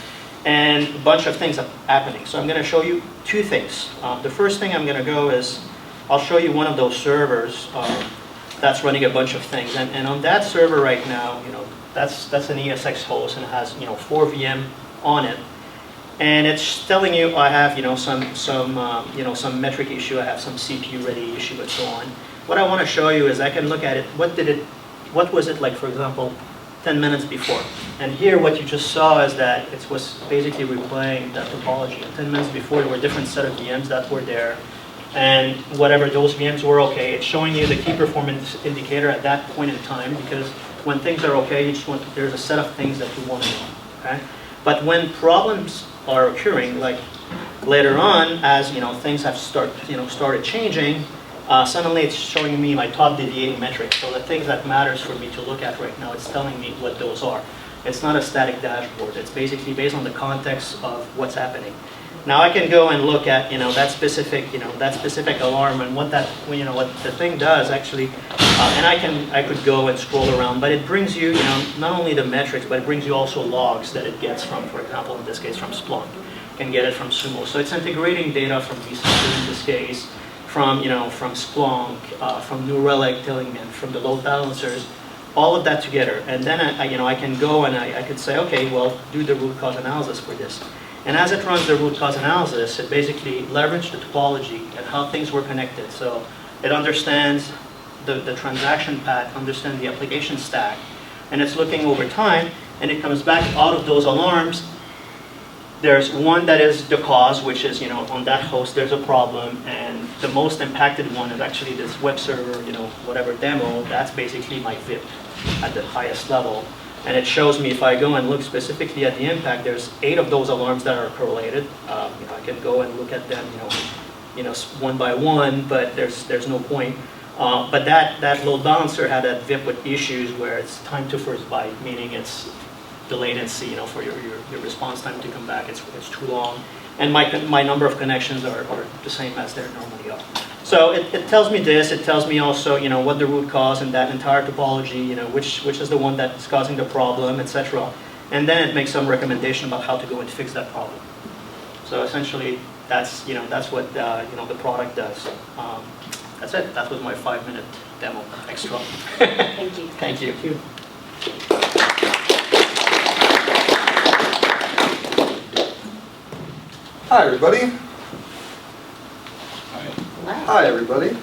D: And a bunch of things are happening. So I'm going to show you two things. The first thing I'm going to go is, I'll show you one of those servers that's running a bunch of things. And on that server right now, that's an ESX host, and it has 4 VM on it. And it's telling you I have some metric issue, I have some CPU ready issue, and so on. What I want to show you is I can look at it. What was it like, for example, 10 minutes before? And here what you just saw is that it was basically replaying that topology. And 10 minutes before there were different set of VMs that were there. And whatever those VMs were okay, it's showing you the key performance indicator at that point in time, because when things are okay, there's a set of things that you want to know, okay? But when problems are occurring, like later on, as things have started changing, suddenly it's showing me my top deviating metrics. So the things that matters for me to look at right now, it's telling me what those are. It's not a static dashboard. It's basically based on the context of what's happening. Now I can go and look at that specific alarm and what what the thing does actually, and I could go and scroll around, but it brings you not only the metrics, but it brings you also logs that it gets from, for example, in this case from Splunk, can get it from Sumo. So it's integrating data from vCenter in this case, from from Splunk, from New Relic, Tillingham, from the load balancers, all of that together, and then I can go and I could say, okay, well, do the root cause analysis for this. And as it runs the root cause analysis, it basically leverages the topology and how things were connected. So it understands the transaction path, understands the application stack, and it's looking over time, and it comes back out of those alarms. There's one that is the cause, which is, on that host there's a problem, and the most impacted one is actually this web server, whatever demo. That's basically my VIP at the highest level. And it shows me, if I go and look specifically at the impact, there's 8 of those alarms that are correlated. I can go and look at them, one by one, but there's no point. But that load balancer had that VIP with issues where it's time to first byte, meaning it's the latency, for your response time to come back, it's too long. And my number of connections are the same as they normally are. So it tells me this. It tells me also, what the root cause in that entire topology, which is the one that's causing the problem, etc. and then it makes some recommendation about how to go and fix that problem. So essentially, that's what the product does. That's it. That was my 5-minute demo extra.
G: Thank you.
D: Thank you.
H: Hi, everybody. Hi, everybody.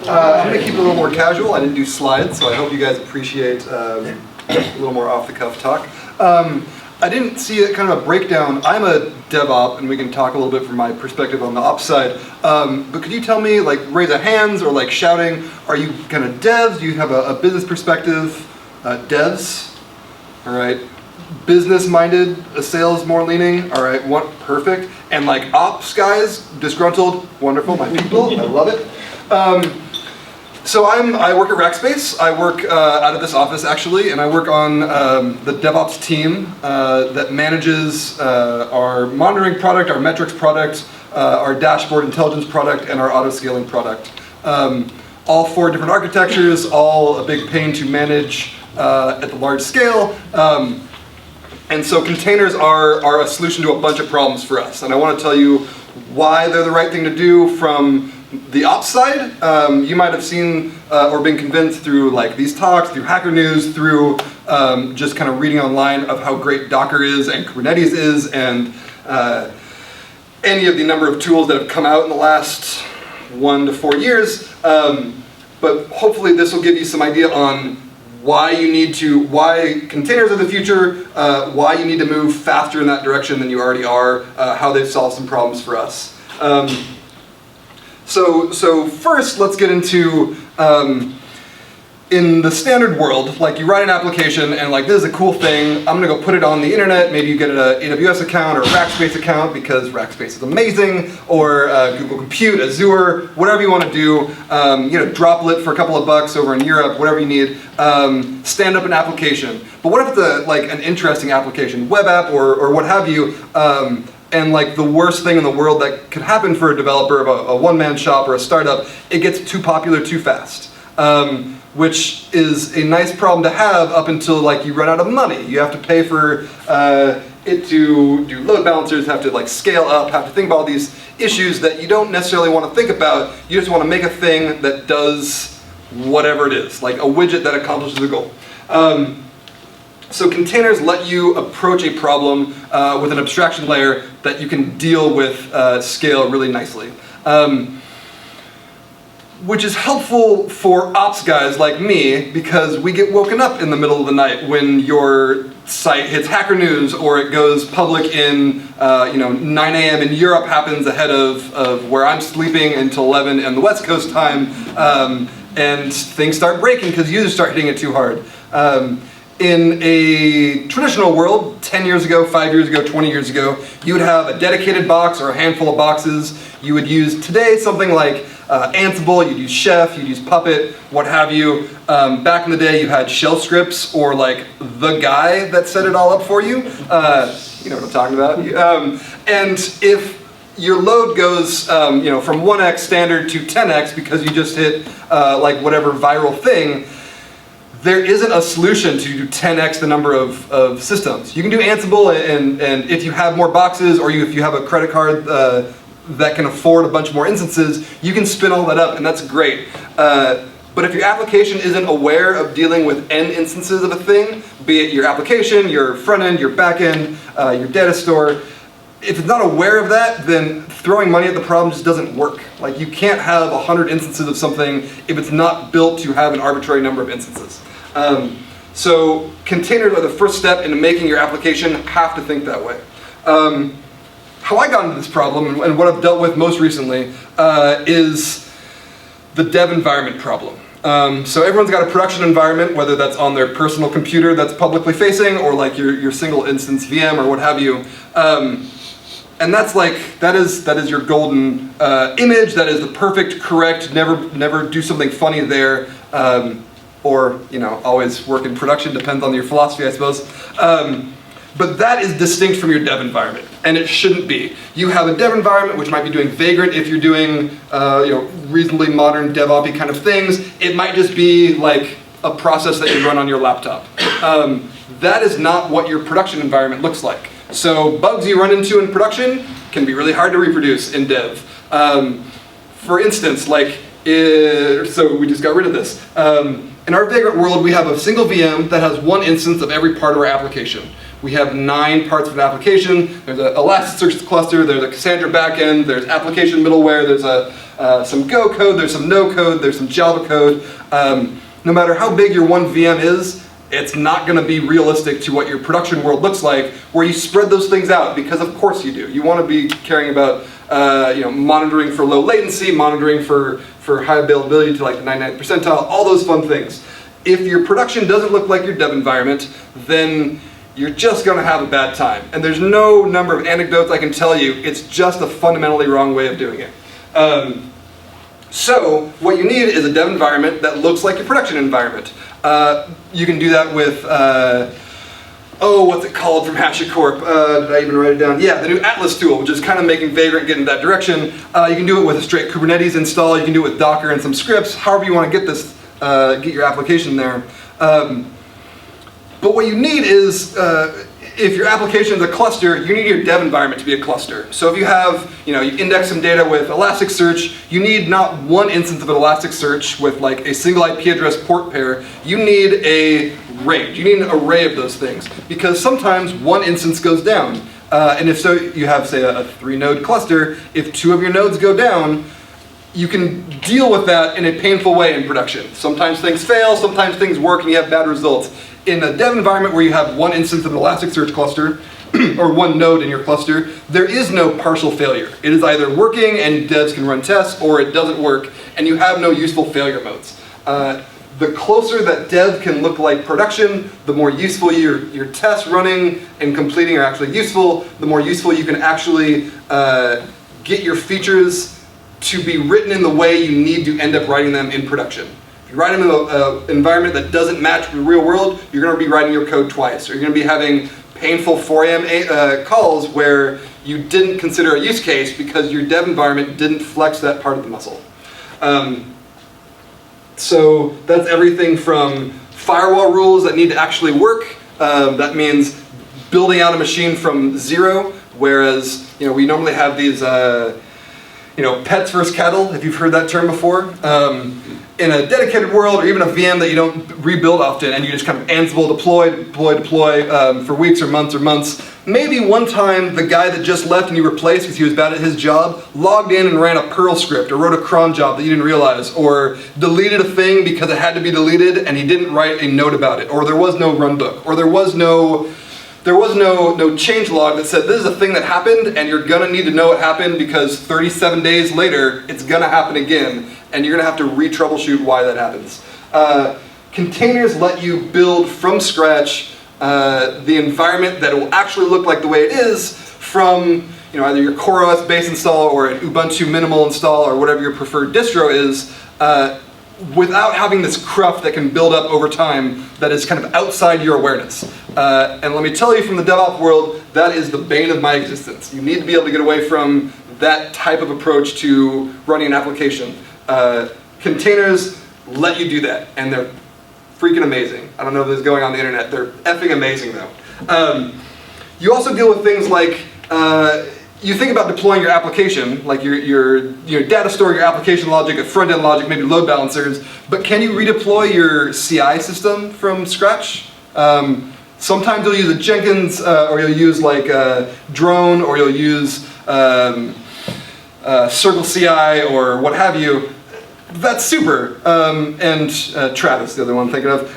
H: I'm going to keep it a little more casual. I didn't do slides, so I hope you guys appreciate a little more off-the-cuff talk. I didn't see a kind of a breakdown. I'm a DevOps, and we can talk a little bit from my perspective on the ops side. But could you tell me, like, raise of hands or like shouting, are you kind of devs? Do you have a business perspective? Devs? All right. Business-minded, a sales more leaning. All right, perfect. And like ops guys, disgruntled, wonderful, my people, I love it. So I work at Rackspace. I work out of this office actually, and I work on the DevOps team that manages our monitoring product, our metrics product, our dashboard intelligence product, and our auto-scaling product. All 4 different architectures, all a big pain to manage at the large scale. And so containers are a solution to a bunch of problems for us. And I want to tell you why they're the right thing to do from the ops side. You might have seen or been convinced through like these talks, through Hacker News, through just kind of reading online of how great Docker is and Kubernetes is, and any of the number of tools that have come out in the last 1 to 4 years. But hopefully this will give you some idea on why containers are the future, why you need to move faster in that direction than you already are, how they've solved some problems for us. So first, let's get into, in the standard world, like you write an application and like, this is a cool thing, I'm gonna go put it on the internet, maybe you get an AWS account or a Rackspace account because Rackspace is amazing, or Google Compute, Azure, whatever you wanna do, droplet for a couple of bucks over in Europe, whatever you need, stand up an application. But what if it's like an interesting application, web app or what have you, and like the worst thing in the world that could happen for a developer of a one-man shop or a startup, it gets too popular too fast. Which is a nice problem to have up until like you run out of money. You have to pay for it to do load balancers, have to like scale up, have to think about all these issues that you don't necessarily want to think about. You just want to make a thing that does whatever it is, like a widget that accomplishes a goal. So containers let you approach a problem with an abstraction layer that you can deal with scale really nicely. Which is helpful for ops guys like me because we get woken up in the middle of the night when your site hits Hacker News or it goes public in 9 a.m. in Europe happens ahead of where I'm sleeping until 11 and the West Coast time, and things start breaking because users start hitting it too hard. In a traditional world, 10 years ago, 5 years ago, 20 years ago, you would have a dedicated box or a handful of boxes. You would use today something like Ansible, you'd use Chef, you'd use Puppet, what have you. Back in the day, you had shell scripts or like the guy that set it all up for you. You know what I'm talking about. And if your load goes from 1x standard to 10x because you just hit like whatever viral thing, there isn't a solution to do 10x the number of systems. You can do Ansible, and if you have more boxes, or if you have a credit card that can afford a bunch more instances, you can spin all that up, and that's great. But if your application isn't aware of dealing with n instances of a thing, be it your application, your front end, your back end, your data store, if it's not aware of that, then throwing money at the problem just doesn't work. Like, you can't have 100 instances of something if it's not built to have an arbitrary number of instances. So containers are the first step into making your application have to think that way. How I got into this problem and what I've dealt with most recently is the dev environment problem. So everyone's got a production environment, whether that's on their personal computer that's publicly facing or like your single instance VM or what have you. And that's like, that is your golden image, that is the perfect, correct, never do something funny there. Or, always work in production, depends on your philosophy, I suppose. But that is distinct from your dev environment, and it shouldn't be. You have a dev environment which might be doing Vagrant if you're doing reasonably modern DevOps kind of things. It might just be like a process that you run on your laptop. That is not what your production environment looks like. So bugs you run into in production can be really hard to reproduce in dev. For instance, so we just got rid of this. In our Vagrant world, we have a single VM that has one instance of every part of our application. We have 9 parts of an application. There's an Elasticsearch cluster, there's a Cassandra backend, there's application middleware, there's some Go code, there's some no code, there's some Java code. No matter how big your one VM is, it's not going to be realistic to what your production world looks like, where you spread those things out, because of course you do. You want to be caring about monitoring for low latency, monitoring for high availability to like the 99th percentile, all those fun things. If your production doesn't look like your dev environment, then you're just going to have a bad time. And there's no number of anecdotes I can tell you, it's just a fundamentally wrong way of doing it. So what you need is a dev environment that looks like your production environment. You can do that with, what's it called from HashiCorp? Did I even write it down? Yeah, the new Atlas tool, which is kind of making Vagrant get in that direction. You can do it with a straight Kubernetes install. You can do it with Docker and some scripts. However you want to get your application there. But what you need is, if your application is a cluster, you need your dev environment to be a cluster. So if you have, you index some data with Elasticsearch, you need not one instance of an Elasticsearch with like a single IP address port pair. You need a range. You need an array of those things, because sometimes one instance goes down. And if so, you have, say, a 3-node cluster. If 2 of your nodes go down, you can deal with that in a painful way in production. Sometimes things fail, sometimes things work, and you have bad results. In a dev environment where you have one instance of an Elasticsearch cluster, or one node in your cluster, there is no partial failure. It is either working and devs can run tests, or it doesn't work, and you have no useful failure modes. The closer that dev can look like production, the more useful your tests running and completing are actually useful, the more useful you can actually get your features to be written in the way you need to end up writing them in production. If you write them in an environment that doesn't match the real world, you're going to be writing your code twice, or you're going to be having painful 4 a.m. calls where you didn't consider a use case because your dev environment didn't flex that part of the muscle. So that's everything from firewall rules that need to actually work. That means building out a machine from zero, whereas we normally have these pets versus cattle, if you've heard that term before. In a dedicated world, or even a VM that you don't rebuild often, and you just kind of Ansible deploy for weeks or months, maybe one time the guy that just left and you replaced because he was bad at his job logged in and ran a Perl script, or wrote a cron job that you didn't realize, or deleted a thing because it had to be deleted and he didn't write a note about it, or there was no runbook, or there was no change log that said this is a thing that happened and you're gonna need to know it happened because 37 days later it's gonna happen again, and you're gonna have to re-troubleshoot why that happens. Containers let you build from scratch the environment that will actually look like the way it is from either your CoreOS base install or an Ubuntu minimal install or whatever your preferred distro is, without having this cruft that can build up over time that is kind of outside your awareness. And let me tell you, from the DevOps world, that is the bane of my existence. You need to be able to get away from that type of approach to running an application. Containers let you do that, and they're freaking amazing. I don't know if this is going on the internet. They're effing amazing, though. You also deal with things like, you think about deploying your application, like your data store, your application logic, front-end logic, maybe load balancers, but can you redeploy your CI system from scratch? Sometimes you'll use a Jenkins, or you'll use like a Drone, or you'll use Circle CI, or what have you. That's super, and Travis, the other one I'm thinking of.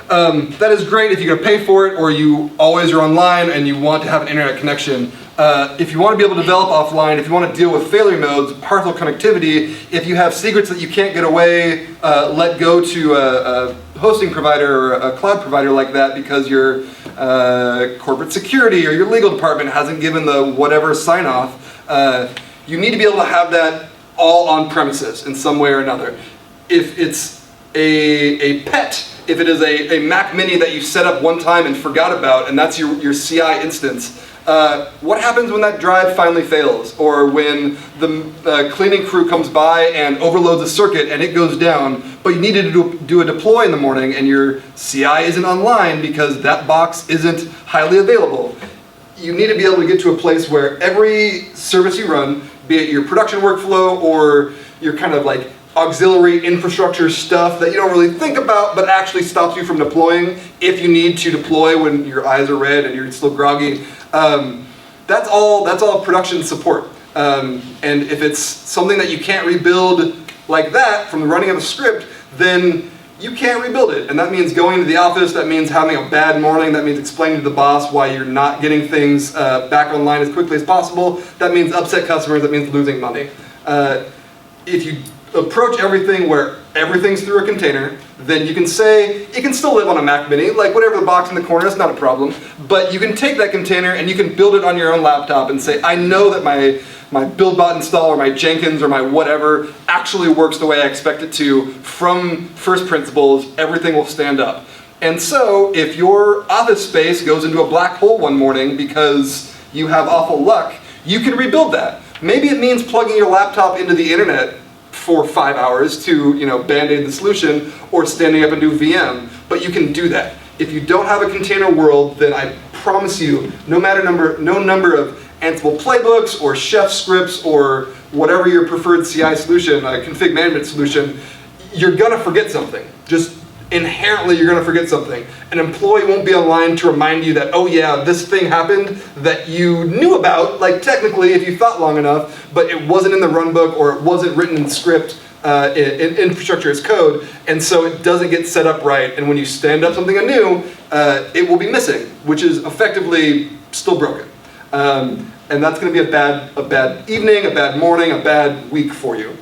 H: That is great if you're gonna pay for it, or you always are online and you want to have an internet connection. If you want to be able to develop offline, if you want to deal with failure modes, partial connectivity, if you have secrets that you can't get away, let go to a hosting provider or a cloud provider like that because your corporate security or your legal department hasn't given the whatever sign off, you need to be able to have that all on premises in some way or another. If it's a pet, if it is a Mac Mini that you set up one time and forgot about, and that's your CI instance, What happens when that drive finally fails, or when the cleaning crew comes by and overloads a circuit and it goes down, but you needed to do a deploy in the morning and your CI isn't online because that box isn't highly available? You need to be able to get to a place where every service you run, be it your production workflow or your kind of like auxiliary infrastructure stuff that you don't really think about but actually stops you from deploying if you need to deploy when your eyes are red and you're still groggy. That's all production support. And if it's something that you can't rebuild like that from the running of a script, then you can't rebuild it. And that means going to the office, that means having a bad morning, that means explaining to the boss why you're not getting things back online as quickly as possible, that means upset customers, that means losing money. If you approach everything where everything's through a container, then you can say, it can still live on a Mac Mini, like whatever the box in the corner, it's not a problem. But you can take that container and you can build it on your own laptop and say, I know that my BuildBot install or my Jenkins or my whatever actually works the way I expect it to from first principles, everything will stand up. And so if your office space goes into a black hole one morning because you have awful luck, you can rebuild that. Maybe it means plugging your laptop into the internet for 5 hours to, band-aid the solution, or standing up a new VM, but you can do that. If you don't have a container world, then I promise you, no number of Ansible playbooks or chef scripts or whatever your preferred CI solution, config management solution, you're gonna forget something. Just inherently you're gonna forget something. An employee won't be online to remind you that, oh yeah, this thing happened that you knew about, like technically if you thought long enough, but it wasn't in the runbook or it wasn't written in script, in infrastructure as code, and so it doesn't get set up right, and when you stand up something anew, it will be missing, which is effectively still broken. And that's gonna be a bad evening, a bad morning, a bad week for you.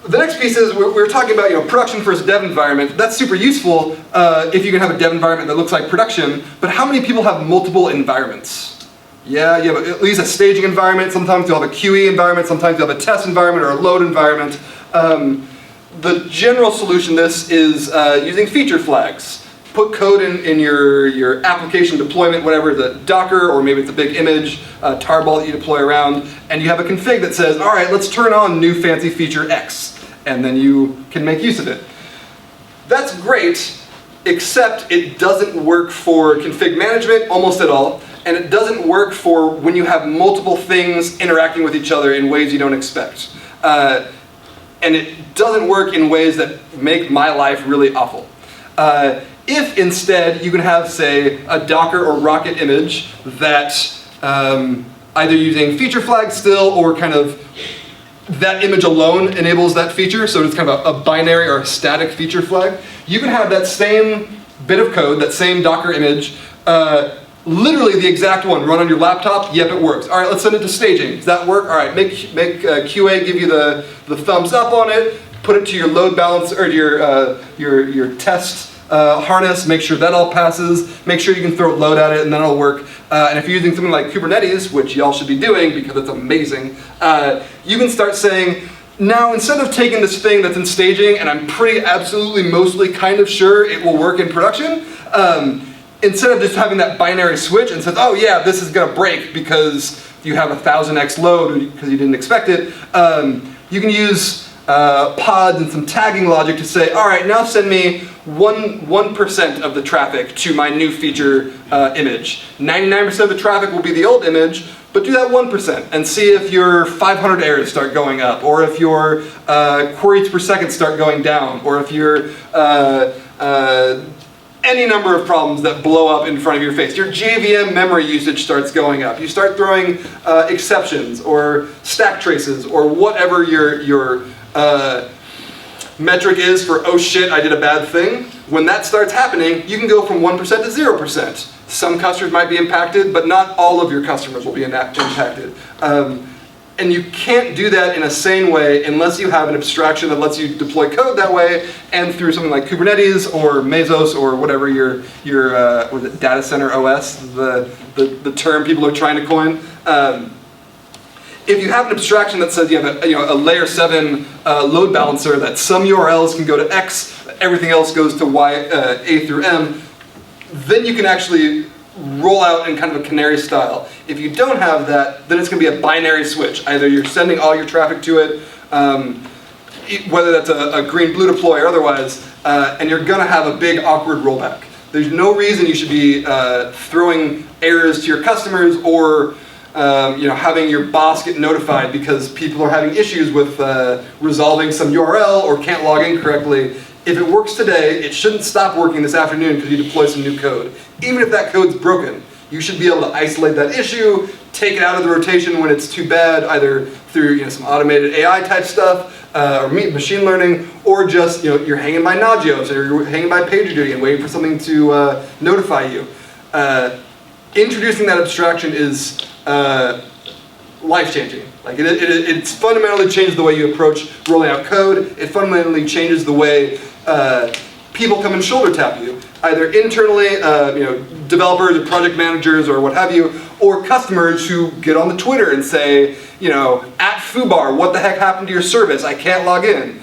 H: The next piece is we're talking about production versus dev environment. That's super useful if you can have a dev environment that looks like production, but how many people have multiple environments? Yeah, you have at least a staging environment, sometimes you'll have a QE environment, sometimes you'll have a test environment or a load environment. The general solution to this is using feature flags. Put code in your application deployment, whatever, the Docker, or maybe it's a big image, tarball that you deploy around, and you have a config that says, all right, let's turn on new fancy feature X, and then you can make use of it. That's great, except it doesn't work for config management almost at all, and it doesn't work for when you have multiple things interacting with each other in ways you don't expect. And it doesn't work in ways that make my life really awful. If instead you can have, say, a Docker or Rocket image that either using feature flags still or kind of that image alone enables that feature, so it's kind of a binary or a static feature flag, you can have that same bit of code, that same Docker image, literally the exact one run on your laptop. Yep, it works. All right, let's send it to staging. Does that work? All right, make QA give you the thumbs up on it, put it to your load balancer or your test harness, make sure that all passes, make sure you can throw load at it and then it'll work. And if you're using something like Kubernetes, which y'all should be doing because it's amazing, you can start saying, now instead of taking this thing that's in staging and I'm mostly kind of sure it will work in production, instead of just having that binary switch and says, oh yeah, this is gonna break because you have 1000x load because you didn't expect it, you can use pods and some tagging logic to say, all right, now send me 1% of the traffic to my new feature image. 99% of the traffic will be the old image, but do that 1% and see if your 500 errors start going up, or if your queries per second start going down, or if your any number of problems that blow up in front of your face. Your JVM memory usage starts going up. You start throwing exceptions or stack traces or whatever your metric is for, oh shit, I did a bad thing. When that starts happening, you can go from 1% to 0%. Some customers might be impacted, but not all of your customers will be impacted. And you can't do that in a sane way unless you have an abstraction that lets you deploy code that way, and through something like Kubernetes or Mesos or whatever your was it data center OS, the term people are trying to coin. If you have an abstraction that says you have a layer 7 load balancer that some URLs can go to X, everything else goes to Y, A through M, then you can actually roll out in kind of a canary style. If you don't have that, then it's going to be a binary switch. Either you're sending all your traffic to it, whether that's a green-blue deploy or otherwise, and you're going to have a big awkward rollback. There's no reason you should be throwing errors to your customers or having your boss get notified because people are having issues with resolving some URL or can't log in correctly. If it works today, it shouldn't stop working this afternoon because you deploy some new code. Even if that code's broken, you should be able to isolate that issue, take it out of the rotation when it's too bad, either through some automated AI type stuff, or machine learning, or just you're hanging by Nagios or you're hanging by PagerDuty and waiting for something to notify you. Introducing that abstraction is life-changing. Like it's fundamentally changed the way you approach rolling out code. It fundamentally changes the way people come and shoulder tap you, either internally, developers or project managers or what have you, or customers who get on the Twitter and say, at Fubar, what the heck happened to your service? I can't log in.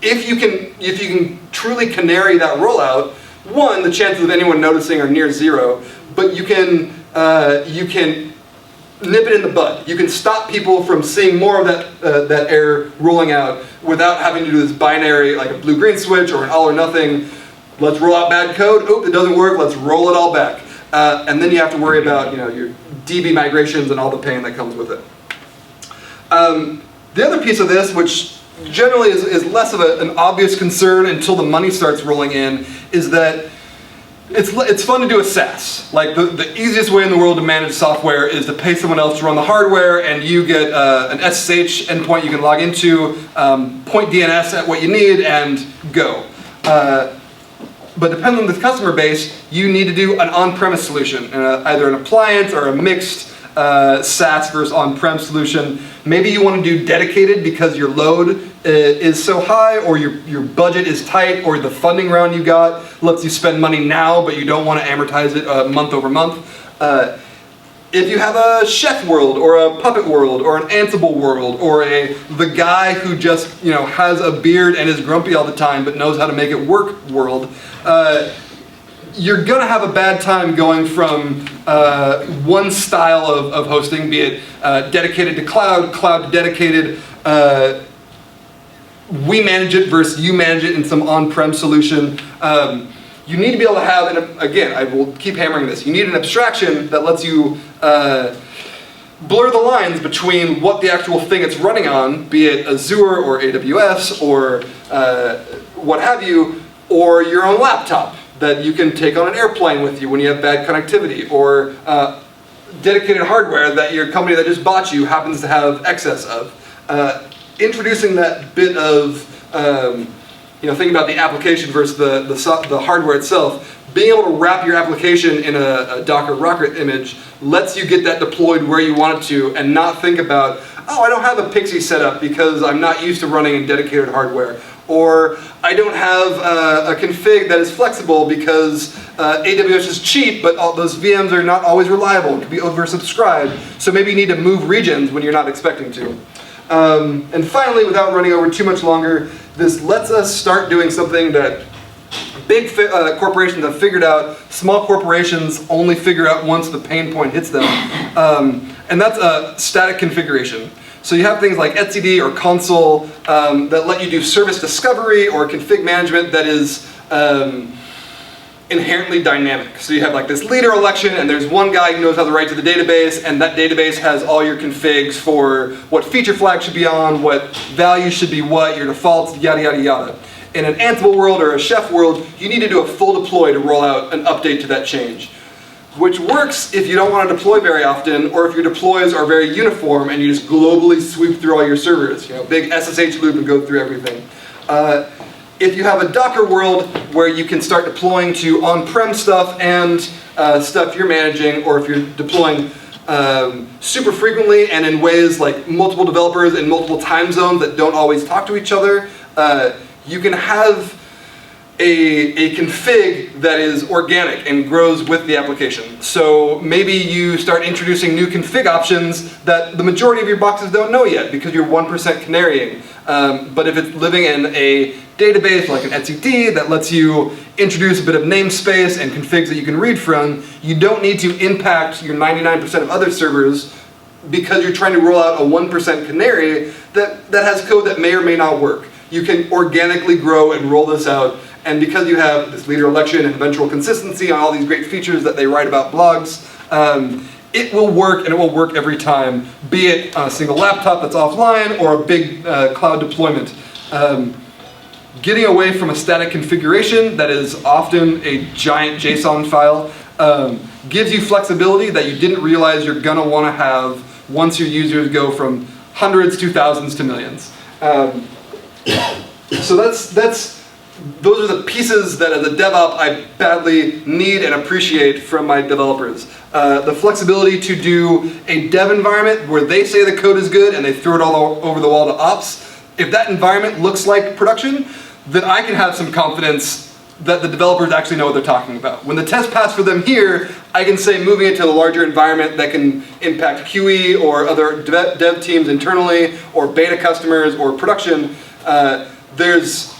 H: If you can truly canary that rollout, one, the chances of anyone noticing are near zero, but you can nip it in the bud. You can stop people from seeing more of that error rolling out without having to do this binary, like a blue-green switch or an all or nothing. Let's roll out bad code. Oop, it doesn't work. Let's roll it all back. And then you have to worry about your DB migrations and all the pain that comes with it. The other piece of this, which generally is less of an obvious concern until the money starts rolling in, is that it's fun to do a SaaS. Like the easiest way in the world to manage software is to pay someone else to run the hardware, and you get an SSH endpoint you can log into, point DNS at what you need, and go. But depending on the customer base, you need to do an on-premise solution, either an appliance or a mixed SaaS versus on-prem solution. Maybe you want to do dedicated because your load is so high, or your budget is tight, or the funding round you got lets you spend money now, but you don't want to amortize it month over month. If you have a chef world, or a puppet world, or an Ansible world, or the guy who just has a beard and is grumpy all the time but knows how to make it work world, you're gonna have a bad time going from one style of hosting, be it dedicated to cloud, cloud to dedicated, we manage it versus you manage it in some on-prem solution. You need to be able to have, and again, I will keep hammering this, you need an abstraction that lets you blur the lines between what the actual thing it's running on, be it Azure or AWS or what have you, or your own laptop that you can take on an airplane with you when you have bad connectivity, or dedicated hardware that your company that just bought you happens to have excess of. Introducing that bit of, thinking about the application versus the hardware itself, being able to wrap your application in a Docker rocket image lets you get that deployed where you want it to, and not think about, I don't have a Pixie setup because I'm not used to running in dedicated hardware. Or I don't have a config that is flexible because AWS is cheap, but all those VMs are not always reliable. It could be oversubscribed. So maybe you need to move regions when you're not expecting to. And finally, without running over too much longer, this lets us start doing something that big corporations have figured out. Small corporations only figure out once the pain point hits them. And that's a static configuration. So you have things like etcd or console that let you do service discovery or config management that is inherently dynamic. So you have like this leader election, and there's one guy who knows how to write to the database, and that database has all your configs for what feature flag should be on, what values should be what, your defaults, yada, yada, yada. In an Ansible world or a Chef world, you need to do a full deploy to roll out an update to that change, which works if you don't want to deploy very often, or if your deploys are very uniform and you just globally sweep through all your servers, big SSH loop and go through everything. If you have a Docker world where you can start deploying to on-prem stuff and stuff you're managing, or if you're deploying super frequently and in ways like multiple developers in multiple time zones that don't always talk to each other, you can have a config that is organic and grows with the application. So maybe you start introducing new config options that the majority of your boxes don't know yet because you're 1% canarying. But if it's living in a database like an etcd that lets you introduce a bit of namespace and configs that you can read from, you don't need to impact your 99% of other servers because you're trying to roll out a 1% canary that has code that may or may not work. You can organically grow and roll this out. And because you have this leader election and eventual consistency on all these great features that they write about blogs, it will work, and it will work every time, be it on a single laptop that's offline or a big cloud deployment. Getting away from a static configuration that is often a giant JSON file gives you flexibility that you didn't realize you're going to want to have once your users go from hundreds to thousands to millions. So those are the pieces that as a DevOps I badly need and appreciate from my developers. The flexibility to do a dev environment where they say the code is good and they throw it all over the wall to ops. If that environment looks like production, then I can have some confidence that the developers actually know what they're talking about. When the test pass for them here, I can say moving it to a larger environment that can impact QE or other dev teams internally or beta customers or production. There's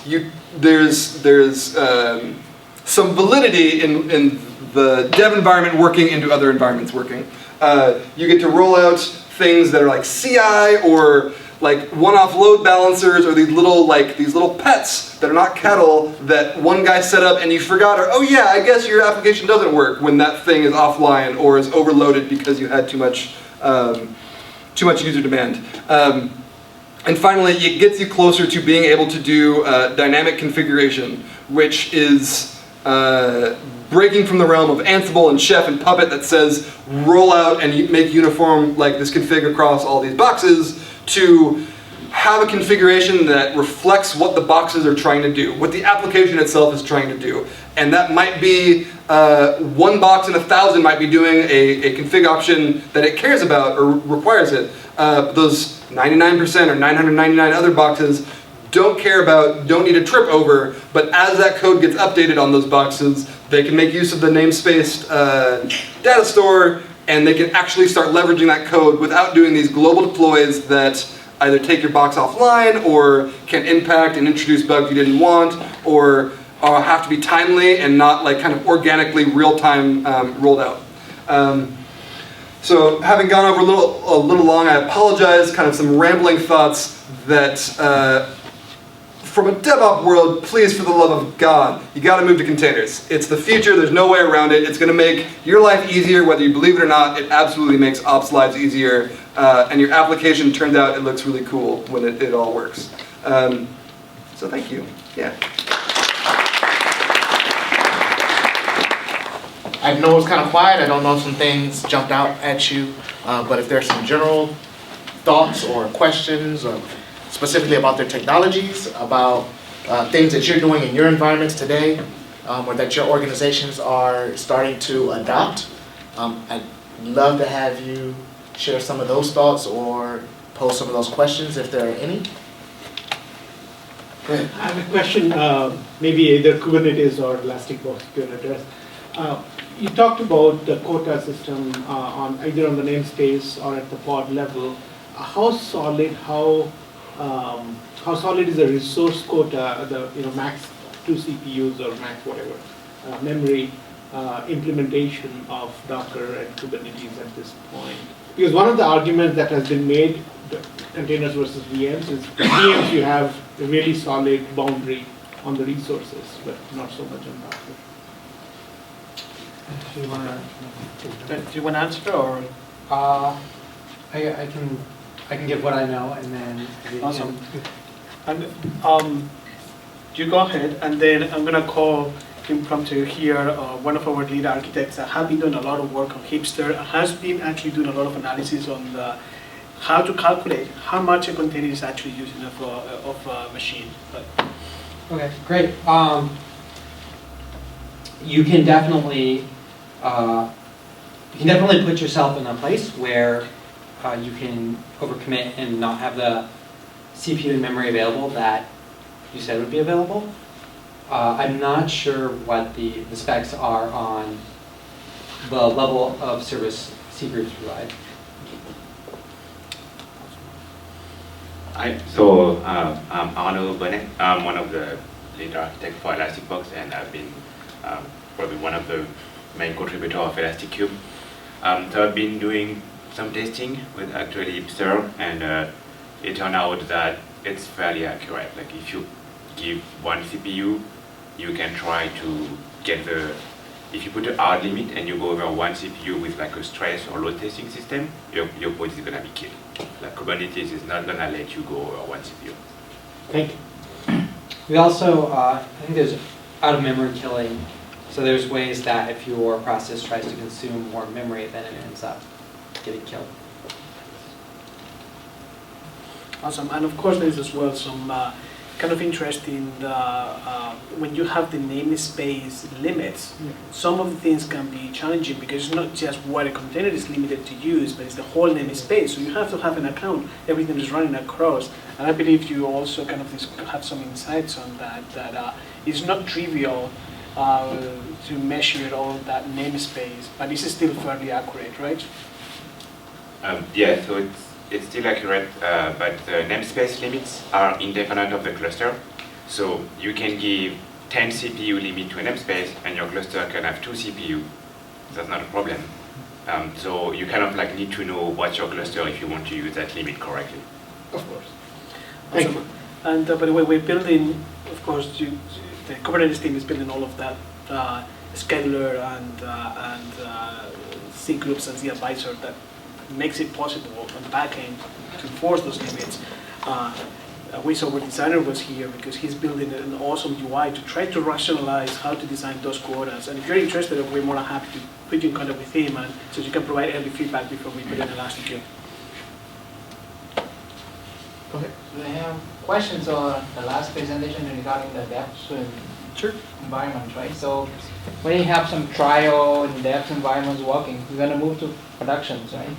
H: some validity in the dev environment working into other environments working. You get to roll out things that are like CI or like one-off load balancers or these little pets that are not cattle that one guy set up and you forgot, or oh yeah, I guess your application doesn't work when that thing is offline or is overloaded because you had too much user demand. And finally, it gets you closer to being able to do dynamic configuration, which is breaking from the realm of Ansible and Chef and Puppet that says roll out and make uniform like this config across all these boxes, to have a configuration that reflects what the boxes are trying to do, what the application itself is trying to do. And that might be one box in 1,000 might be doing a config option that it cares about or requires it. Those 99% or 999 other boxes don't care about, don't need a trip over, but as that code gets updated on those boxes, they can make use of the namespaced data store, and they can actually start leveraging that code without doing these global deploys that either take your box offline or can impact and introduce bugs you didn't want, or have to be timely and not like kind of organically real-time rolled out. So having gone over a little long, I apologize, kind of some rambling thoughts that from a DevOps world, please, for the love of God, you got to move to containers. It's the future. There's no way around it. It's going to make your life easier, whether you believe it or not. It absolutely makes ops lives easier, and your application turns out it looks really cool when it all works. So thank you. Yeah.
A: I know it's kind of quiet. I don't know if some things jumped out at you, but if there's some general thoughts or questions, or specifically about their technologies, about things that you're doing in your environments today, or that your organizations are starting to adopt, I'd love to have you share some of those thoughts or pose some of those questions if there are any. Go ahead.
E: I have a question, maybe either Kubernetes or ElasticBox you can address. You talked about the quota system on either on the namespace or at the pod level. How solid is the resource quota, the max 2 CPUs or max whatever memory implementation of Docker and Kubernetes at this point? Because one of the arguments that has been made, containers versus VMs, is VMs you have a really solid boundary on the resources, but not so much on Docker.
C: Do you want
B: to answer, or?
C: I can give what I know, and then.
B: Awesome. And you go ahead, and then I'm gonna call impromptu here. One of our lead architects have been doing a lot of work on Hipster, has been actually doing a lot of analysis on how to calculate how much a container is actually using of a machine. But.
C: Okay, great. You can definitely put yourself in a place where you can overcommit and not have the CPU and memory available that you said would be available. I'm not sure what the specs are on the level of service cgroups provide.
G: I'm Arno Burnett. I'm one of the lead architects for ElasticBox, and I've been probably one of the main contributors of Elastickube. So I've been doing some testing with actually Serve, and it turned out that it's fairly accurate. Like if you give one CPU, you can try to get if you put a hard limit and you go over one CPU with like a stress or load testing system, your code is gonna be killed. Like Kubernetes is not gonna let you go over one CPU.
E: Thank you.
C: We also, I think there's out-of-memory killing. So there's ways that if your process tries to consume more memory, then it ends up getting killed.
B: Awesome, and of course there's as well some kind of interesting, when you have the namespace limits, some of the things can be challenging because it's not just what a container is limited to use, but it's the whole namespace. So you have to have an account, everything is running across. And I believe you also kind of have some insights on that it's not trivial to measure all that namespace, but this is still fairly accurate, right?
G: Yeah, so it's still accurate, but the namespace limits are independent of the cluster. So you can give 10 CPU limit to a namespace, and your cluster can have 2 CPU. That's not a problem. So you kind of like need to know what's your cluster if you want to use that limit correctly.
E: Of course.
B: Awesome.
E: Thank you.
B: And by the way, we're building, of course, the Kubernetes team is building all of that scheduler and C groups and C advisor that makes it possible on the back end to enforce those limits. Our designer was here because he's building an awesome UI to try to rationalize how to design those quotas. And if you're interested, we're more than happy to put you in contact with him, and so you can provide early feedback before we put in Elasticcube.
E: Go ahead.
I: I have questions on the last presentation regarding the depth environment, right? So when you have some trial and depth environments working, you're going to move to productions, right?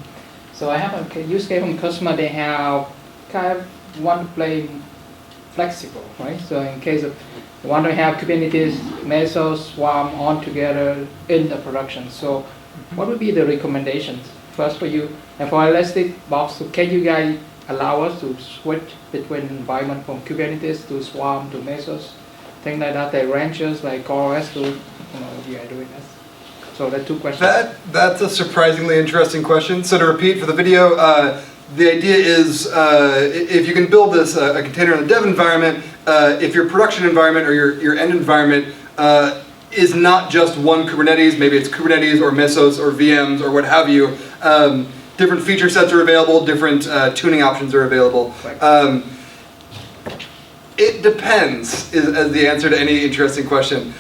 I: So I have a use case from customer, they have kind of want to play flexible, right? So in case of you want to have Kubernetes, Mesos, Swarm on together in the production. So what would be the recommendations first for you? And for ElasticBox, so can you guys allow us to switch between environment from Kubernetes to Swarm to Mesos, things like that, the ranches like CoreOS to, you are doing this. So there are 2 questions.
H: That's a surprisingly interesting question. So to repeat for the video, the idea is if you can build this a container in a dev environment, if your production environment or your end environment is not just one Kubernetes, maybe it's Kubernetes or Mesos or VMs or what have you, different feature sets are available, different tuning options are available. It depends is the answer to any interesting question.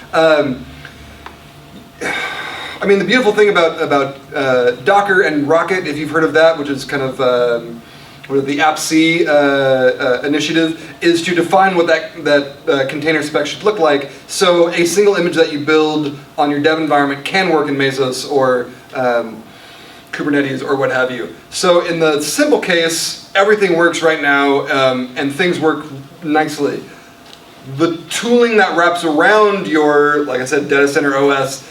H: I mean, the beautiful thing about Docker and Rocket, if you've heard of that, which is kind of the AppC initiative, is to define what that container spec should look like. So a single image that you build on your dev environment can work in Mesos or Kubernetes or what have you. So in the simple case, everything works right now and things work nicely. The tooling that wraps around your, like I said, data center OS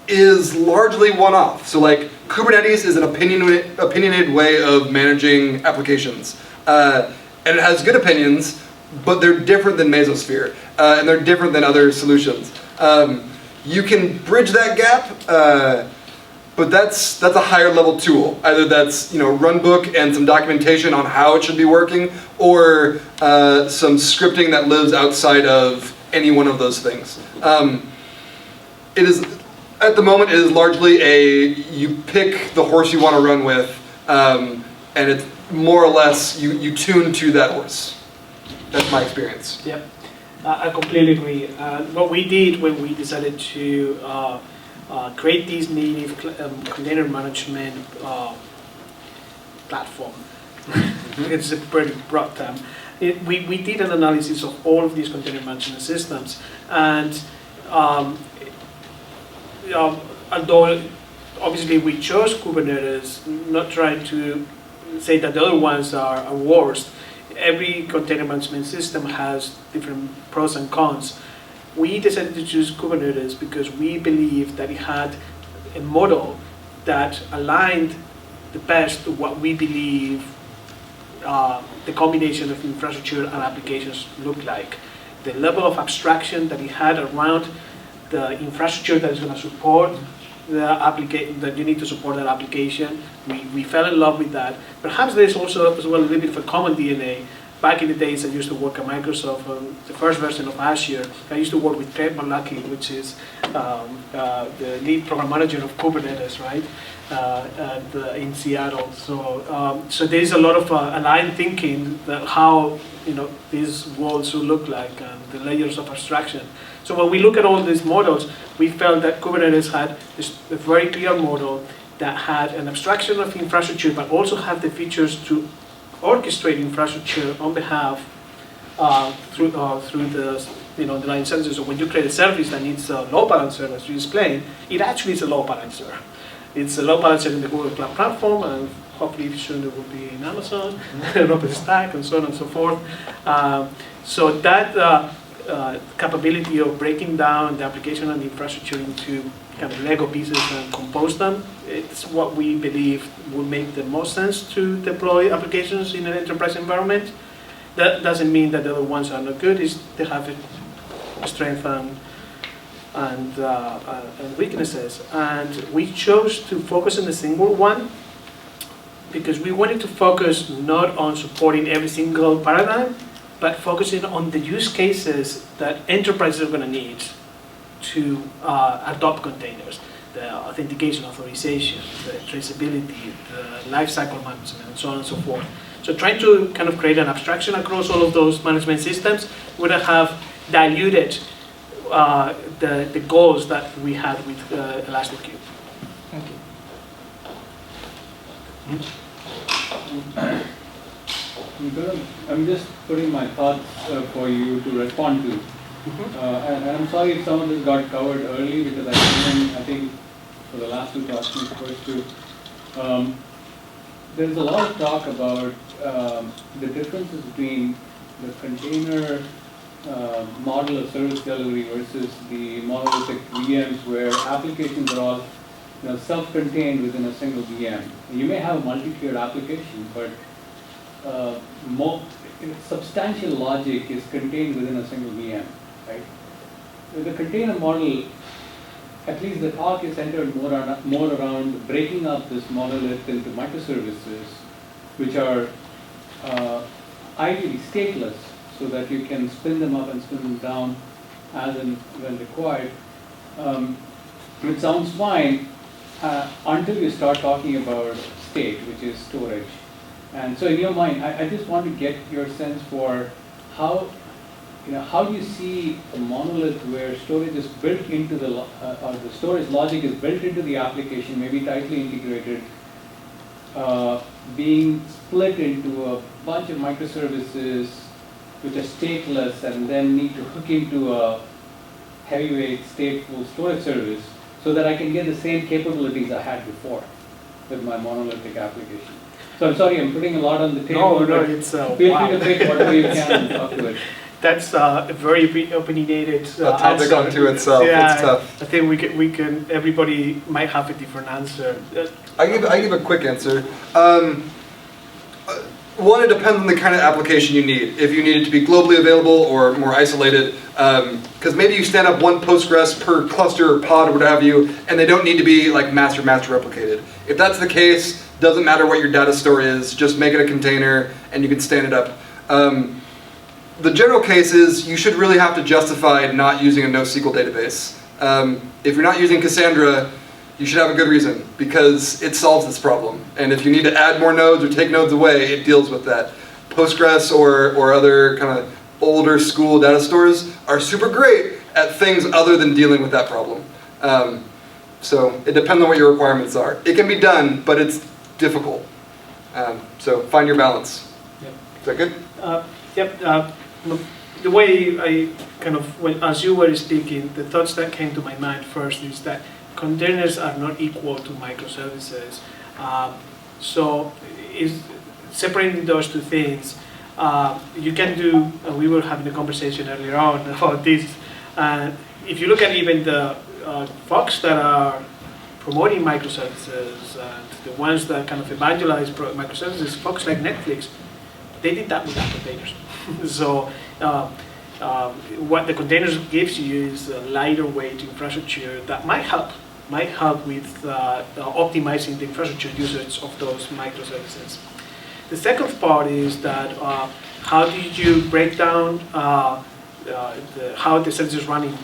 H: is largely one-off. So like Kubernetes is an opinionated way of managing applications. And it has good opinions, but they're different than Mesosphere. And they're different than other solutions. You can bridge that gap, but that's a higher level tool. Either that's runbook and some documentation on how it should be working, or some scripting that lives outside of any one of those things. It is, at the moment, it is largely you pick the horse you want to run with, and it's more or less you tune to that horse. That's my experience.
B: Yep, I completely agree. What we did when we decided to create this native container management platform, it's a pretty broad term. We did an analysis of all of these container management systems, and although obviously we chose Kubernetes, not trying to say that the other ones are worse, every container management system has different pros and cons. we decided to choose Kubernetes because we believe that it had a model that aligned the best to what we believe the combination of infrastructure and applications look like. The level of abstraction that it had around the infrastructure that is going to support the application, that you need to support that application. We fell in love with that. Perhaps there's also as well a little bit of a common DNA. Back in the days I used to work at Microsoft on the first version of Azure. I used to work with Ted Malaki, which is the lead program manager of Kubernetes, right? In Seattle. So there is a lot of aligned thinking that how these worlds should look like and the layers of abstraction. So when we look at all these models, we felt that Kubernetes had a very clear model that had an abstraction of infrastructure, but also have the features to orchestrate infrastructure on behalf through the underlying services. So when you create a service that needs a load balancer, as you explained, it actually is a load balancer. It's a load balancer in the Google Cloud Platform, and hopefully soon it will be in Amazon, and OpenStack, and so on and so forth. So that capability of breaking down the application and the infrastructure into kind of Lego pieces and compose them, it's what we believe will make the most sense to deploy applications in an enterprise environment. That doesn't mean that the other ones are not good. They have a strength and weaknesses. And we chose to focus on a single one because we wanted to focus not on supporting every single paradigm, but focusing on the use cases that enterprises are going to need to adopt containers. The authentication, authorization, the traceability, the lifecycle management, and so on and so forth. So trying to kind of create an abstraction across all of those management systems would have diluted the goals that we had with Elastickube.
I: Thank you.
E: I'm just putting my thoughts for you to respond to. And I'm sorry if some of this got covered early because I came in, I think, for the last two talks, the first two. There's a lot of talk about the differences between the container model of service delivery versus the monolithic VMs where applications are all self-contained within a single VM. You may have a multi-tiered application, but substantial logic is contained within a single VM, right? With the container model, at least the talk is centered more around breaking up this monolith into microservices, which are ideally stateless, so that you can spin them up and spin them down as and when required. It sounds fine until you start talking about state, which is storage. And so in your mind, I just want to get your sense for how you see a monolith where storage is built into the storage logic is built into the application, maybe tightly integrated, being split into a bunch of microservices which are stateless and then need to hook into a heavyweight stateful storage service so that I can get the same capabilities I had before with my monolithic application. So I'm sorry, I'm putting a lot on the table.
B: No, it's
E: feel free to pick whatever you can and talk to it.
B: That's a very opinionated
H: topic unto itself.
B: Yeah,
H: it's tough.
B: I think we can. Everybody might have a different answer.
H: I give a quick answer. One, it depends on the kind of application you need. If you need it to be globally available or more isolated, because maybe you stand up one Postgres per cluster or pod or what have you, and they don't need to be like master replicated. If that's the case, doesn't matter what your data store is, just make it a container and you can stand it up. The general case is you should really have to justify not using a NoSQL database. If you're not using Cassandra, you should have a good reason because it solves this problem. And if you need to add more nodes or take nodes away, it deals with that. Postgres or other kind of older school data stores are super great at things other than dealing with that problem. So it depends on what your requirements are. It can be done, but it's difficult. So find your balance.
B: Yep.
H: Is that good?
B: Yep. The way I kind of, as you were speaking, the thoughts that came to my mind first is that containers are not equal to microservices. So separating those two things, you can do, we were having a conversation earlier on about this, And if you look at even the folks that are promoting microservices, the ones that kind of evangelize microservices, folks like Netflix, they did that without containers. So what the containers gives you is a lighter weight infrastructure that might help with optimizing the infrastructure usage of those microservices. The second part is that how do you break down how the services running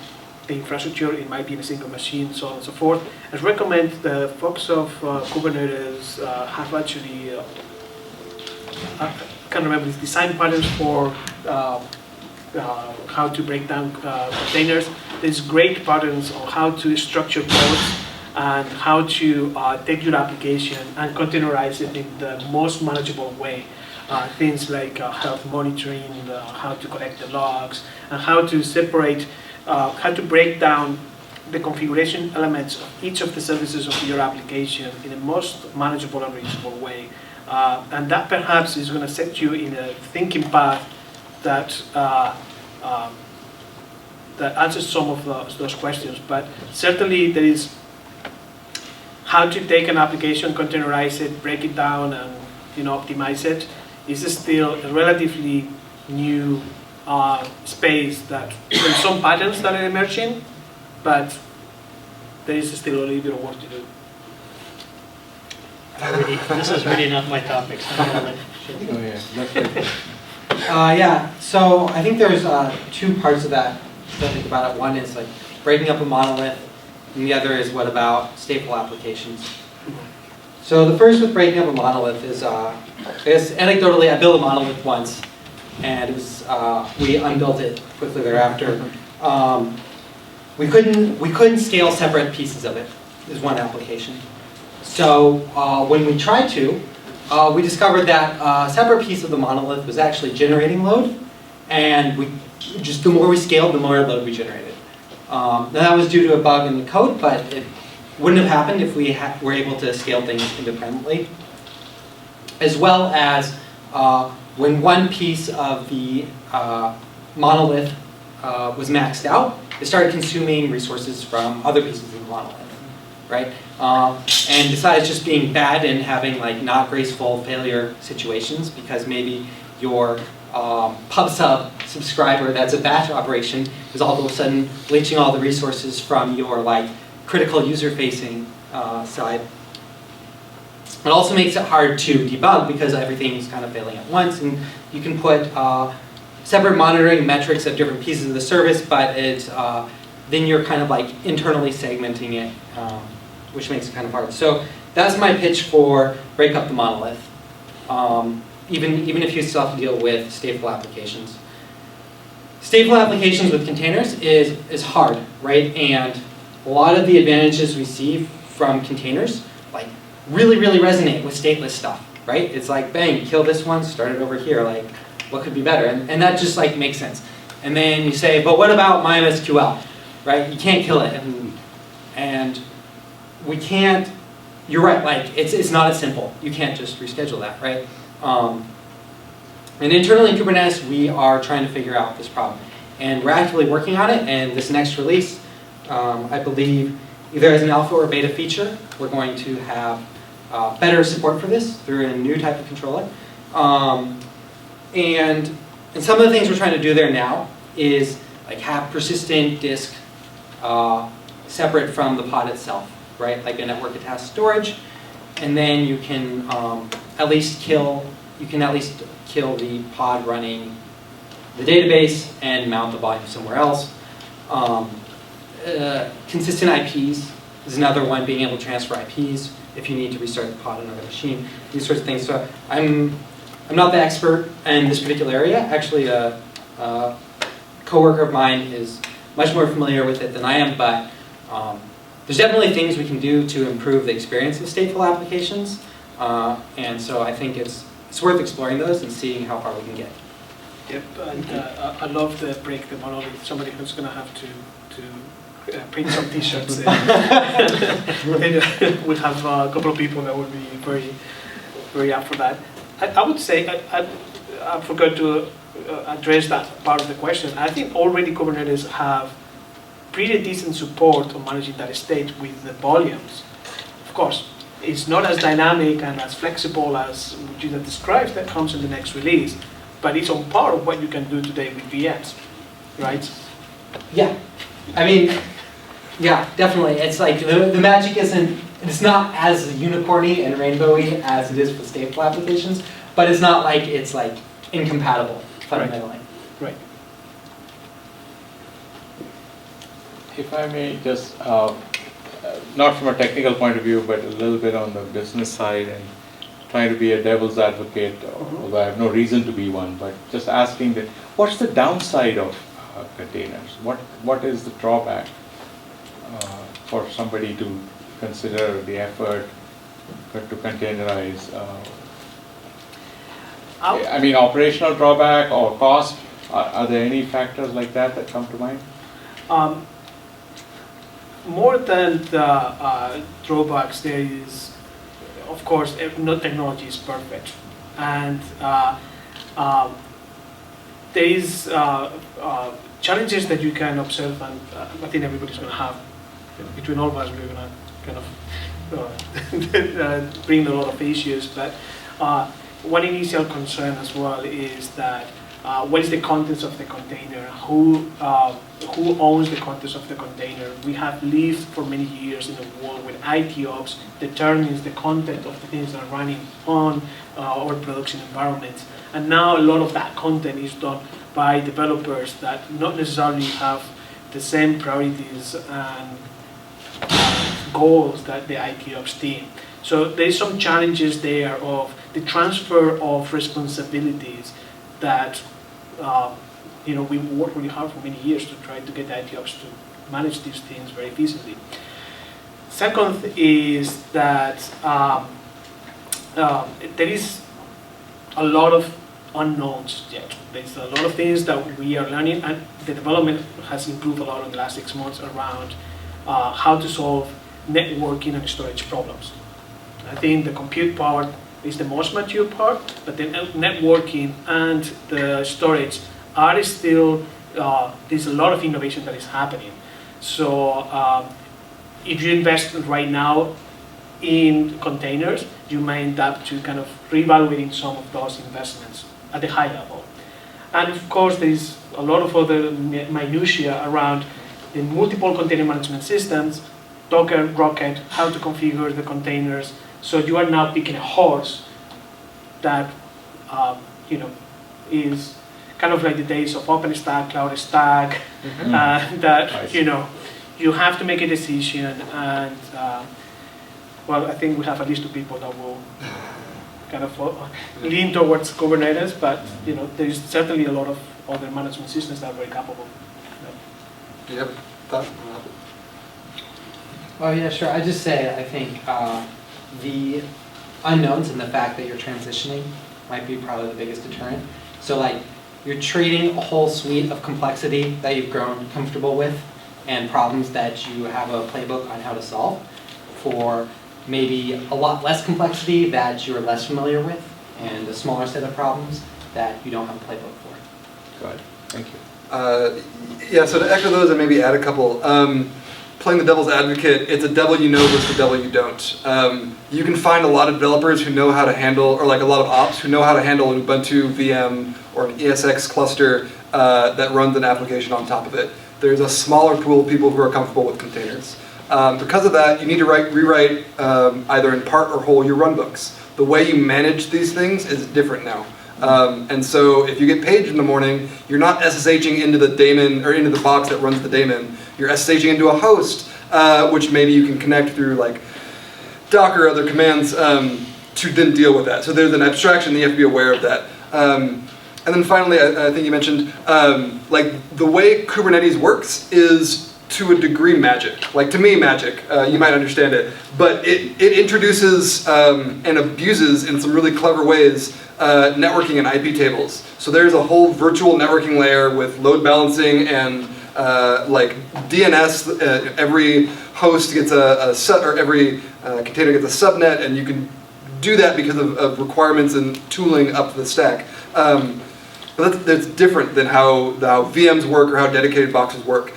B: the infrastructure? It might be in a single machine, so on and so forth. I recommend the folks of Kubernetes have actually, I can't remember, these design patterns for how to break down containers. There's great patterns on how to structure codes and how to take your application and containerize it in the most manageable way. Things like health monitoring, how to collect the logs, and how to separate, how to break down the configuration elements of each of the services of your application in the most manageable and reachable way. And that perhaps is going to set you in a thinking path that that answers some of those questions. But certainly there is how to take an application, containerize it, break it down, and optimize it. Is still a relatively new space that there's some patterns that are emerging, but there is still a little bit of work to do.
D: This is really not my topic. So I'm gonna let
C: Yeah, so I think there's two parts of that to think about it. One is like breaking up a monolith, and the other is what about stateful applications. So the first with breaking up a monolith is, I guess anecdotally, I built a monolith once, and it was, we unbuilt it quickly thereafter. We couldn't scale separate pieces of it, is one application. So when we tried to, we discovered that a separate piece of the monolith was actually generating load, and the more we scaled, the more load we generated. Now that was due to a bug in the code, but it wouldn't have happened if we were able to scale things independently. As well as when one piece of the monolith was maxed out, it started consuming resources from other pieces of the monolith, right? And besides just being bad and having like not graceful failure situations, because maybe your PubSub subscriber that's a batch operation is all of a sudden leeching all the resources from your like critical user-facing side. It also makes it hard to debug because everything is kind of failing at once, and you can put separate monitoring metrics of different pieces of the service, but it's then you're kind of like internally segmenting it, which makes it kind of hard. So that's my pitch for break up the monolith, even if you still have to deal with stateful applications. Stateful applications with containers is hard, right? And a lot of the advantages we see from containers like really resonate with stateless stuff, right? It's like, bang, kill this one, start it over here. Like, what could be better? And that just like makes sense. And then you say, but what about MySQL, right? You can't kill it, and we can't. You're right. Like, it's not as simple. You can't just reschedule that, right? And internally in Kubernetes, we are trying to figure out this problem, and we're actively working on it. And this next release, I believe, either as an alpha or beta feature, we're going to have better support for this through a new type of controller. And some of the things we're trying to do there now is like have persistent disk separate from the pod itself, right? Like a network attached storage, and then you can at least kill the pod running the database and mount the volume somewhere else. Consistent IPs is another one, being able to transfer IPs if you need to restart the pod on another machine, these sorts of things. So I'm not the expert in this particular area. Actually, a coworker of mine is much more familiar with it than I am, but there's definitely things we can do to improve the experience of stateful applications. And so I think it's worth exploring those and seeing how far we can get.
B: Yep, and I love the break the monolith. Somebody who's going to have to print some T-shirts. We have a couple of people that would be very up for that. I would say I forgot to address that part of the question. I think already Kubernetes have pretty decent support on managing that state with the volumes. Of course, it's not as dynamic and as flexible as what you described that comes in the next release, but it's on par of what you can do today with VMs, right?
C: Yeah, I mean, yeah, definitely. It's like the magic isn't, it's not as unicorny and rainbowy as it is for stateful applications, but it's not like it's like incompatible fundamentally.
B: Right.
J: If I may just, not from a technical point of view, but a little bit on the business side and trying to be a devil's advocate, although I have no reason to be one, but just asking that, what's the downside of containers? What is the drawback for somebody to consider the effort to containerize? I mean, operational drawback or cost, are there any factors like that that come to mind?
B: More than the drawbacks, there is, of course, no technology is perfect, and there is challenges that you can observe, and I think everybody's going to have. Between all of us, we're going to kind of bring a lot of issues, but one initial concern as well is that what is the contents of the container? Who owns the contents of the container? We have lived for many years in a world where IT ops determines the content of the things that are running on our production environments. And now a lot of that content is done by developers that not necessarily have the same priorities and goals that the IT ops team. So there's some challenges there of the transfer of responsibilities that we worked really hard for many years to try to get the IT ops to manage these things very efficiently. Second is that there is a lot of unknowns yet. There's a lot of things that we are learning, and the development has improved a lot in the last 6 months around how to solve networking and storage problems. I think the compute part is the most mature part, but the networking and the storage are still, there's a lot of innovation that is happening. So if you invest right now in containers, you may end up to kind of reevaluating some of those investments at the high level. And of course, there's a lot of other minutiae around the multiple container management systems, Docker, Rocket, how to configure the containers. So you are now picking a horse that is kind of like the days of OpenStack, CloudStack, that you have to make a decision, and well, I think we have at least 2 people that will kind of lean towards Kubernetes, but there's certainly a lot of other management systems that are very capable.
H: Do you have a thought?
C: Oh yeah, sure. I just say I think the unknowns and the fact that you're transitioning might be probably the biggest deterrent. So like you're trading a whole suite of complexity that you've grown comfortable with and problems that you have a playbook on how to solve for maybe a lot less complexity that you're less familiar with and a smaller set of problems that you don't have a playbook for.
J: Good. Thank you.
H: Yeah, so to echo those and maybe add a couple. Playing the devil's advocate, it's a devil you know versus a devil you don't. You can find a lot of developers who know how to handle, or like a lot of ops who know how to handle an Ubuntu VM or an ESX cluster that runs an application on top of it. There's a smaller pool of people who are comfortable with containers. Because of that, you need to rewrite either in part or whole your runbooks. The way you manage these things is different now. And so if you get paged in the morning, you're not SSHing into the daemon or into the box that runs the daemon. You're SSHing into a host, which maybe you can connect through like Docker or other commands to then deal with that. So there's an abstraction, and you have to be aware of that. And then finally, I think you mentioned, like the way Kubernetes works is to a degree magic. Like to me, magic. You might understand it. But it introduces and abuses in some really clever ways networking and IP tables. So there's a whole virtual networking layer with load balancing and like DNS. Every host gets every container gets a subnet, and you can do that because of requirements and tooling up the stack. But that's different than how VMs work or how dedicated boxes work.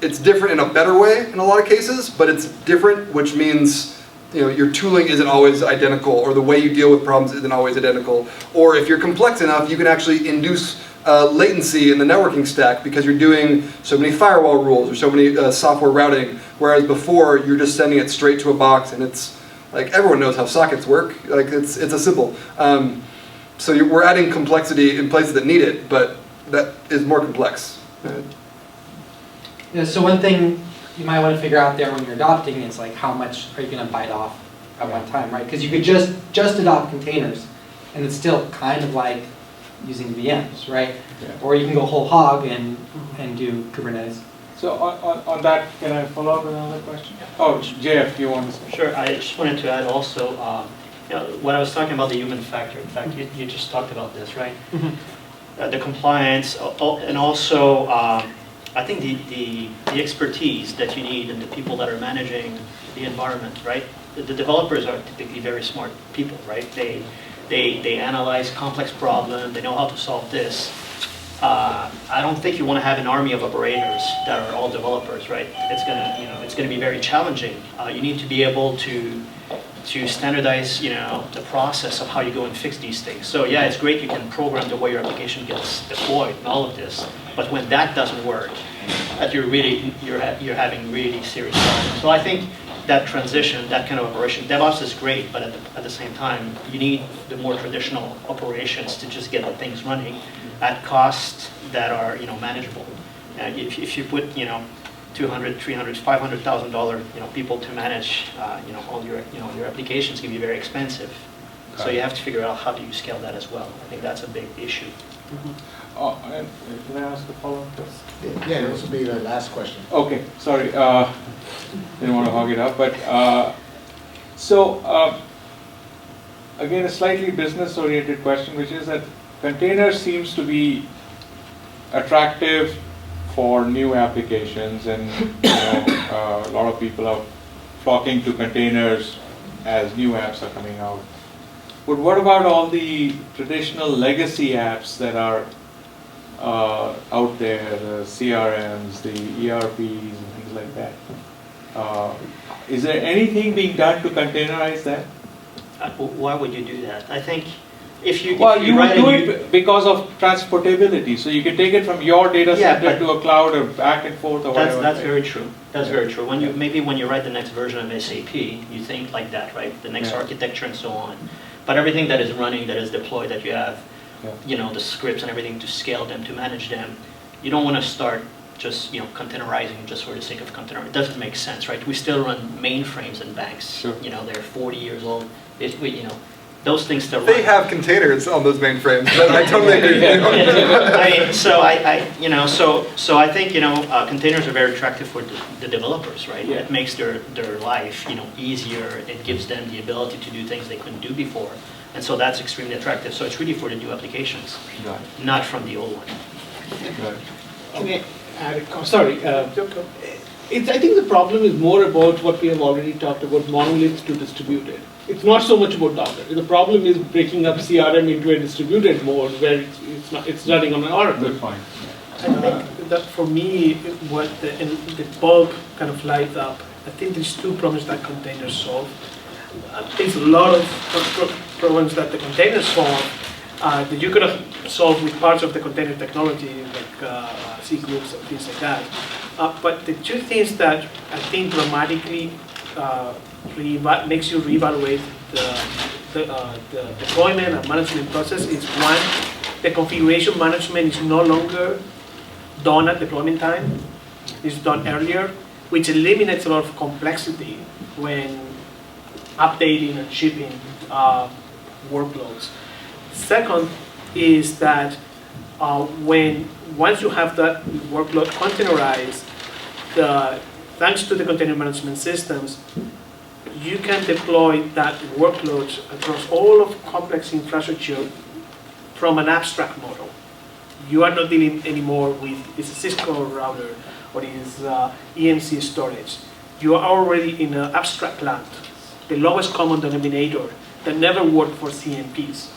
H: it's different in a better way in a lot of cases, but it's different, which means your tooling isn't always identical, or the way you deal with problems isn't always identical. Or if you're complex enough, you can actually induce latency in the networking stack because you're doing so many firewall rules or so many software routing, whereas before you're just sending it straight to a box, and it's like everyone knows how sockets work. Like it's a simple. So we're adding complexity in places that need it, but that is more complex.
C: Yeah, so one thing you might want to figure out there when you're adopting is like how much are you going to bite off at one time, right? Because you could just adopt containers, and it's still kind of like using VMs, right?
J: Yeah.
C: Or you can go whole hog and do Kubernetes.
J: So on that, can I follow up with another question? Oh, JF, you want to say?
D: Sure, I just wanted to add also, when I was talking about the human factor, in fact, you just talked about this, right? The compliance, and also, I think the expertise that you need and the people that are managing the environment, right? The developers are typically very smart people, right? They analyze complex problems, they know how to solve this. I don't think you want to have an army of operators that are all developers, right? It's gonna be very challenging. You need to be able to standardize, the process of how you go and fix these things. So yeah, it's great you can program the way your application gets deployed and all of this, but when that doesn't work, that you're having really serious problems. So I think that transition, that kind of operation, DevOps is great, but at the same time, you need the more traditional operations to just get the things running at costs that are manageable. If you put $200,000, $300,000, $500,000 people to manage all your applications can be very expensive. So you have to figure out how do you scale that as well. I think that's a big issue.
J: And can I ask a follow-up?
A: Yeah, this will be the last question.
J: Okay, sorry, didn't want to hog it up, but again, a slightly business-oriented question, which is that containers seems to be attractive for new applications, and a lot of people are flocking to containers as new apps are coming out. But what about all the traditional legacy apps that are out there, the CRMs, the ERPs, and things like that? Is there anything being done to containerize that?
D: Why would you do that? I think if you
J: would do it because of transportability. So you can take it from your data center to a cloud or back and forth or whatever.
D: That's very true. That's very true. When you write the next version of SAP, you think like that, right? The next architecture and so on. But everything that is running, that is deployed, that you have, the scripts and everything to scale them, to manage them, you don't want to start just containerizing just for the sake of container. It doesn't make sense, right? We still run mainframes in banks. Sure. They're 40 years old. Those things still run.
H: They have containers on those mainframes, but I totally agree.
D: So I think containers are very attractive for the developers, right? Yeah. It makes their life easier. It gives them the ability to do things they couldn't do before, and so that's extremely attractive. So it's really for the new applications, not from the old one.
E: Can I add a comment? Sorry. I think the problem is more about what we have already talked about, monolith to distributed. It's not so much about Docker. The problem is breaking up CRM into a distributed mode where it's running on an Oracle.
J: Good point.
B: I think that for me, what the bulb kind of lights up, I think there's two problems that containers solve. There's a lot of problems that the containers solve that you could have solved with parts of the container technology, like C groups and things like that. But the two things that I think dramatically makes you reevaluate the deployment and management process is one, the configuration management is no longer done at deployment time. It's done earlier, which eliminates a lot of complexity when updating and shipping workloads. Second is that once you have that workload containerized, thanks to the container management systems, you can deploy that workload across all of complex infrastructure from an abstract model. You are not dealing anymore with is a Cisco router or is EMC storage. You are already in an abstract cloud, the lowest common denominator that never worked for CMPs,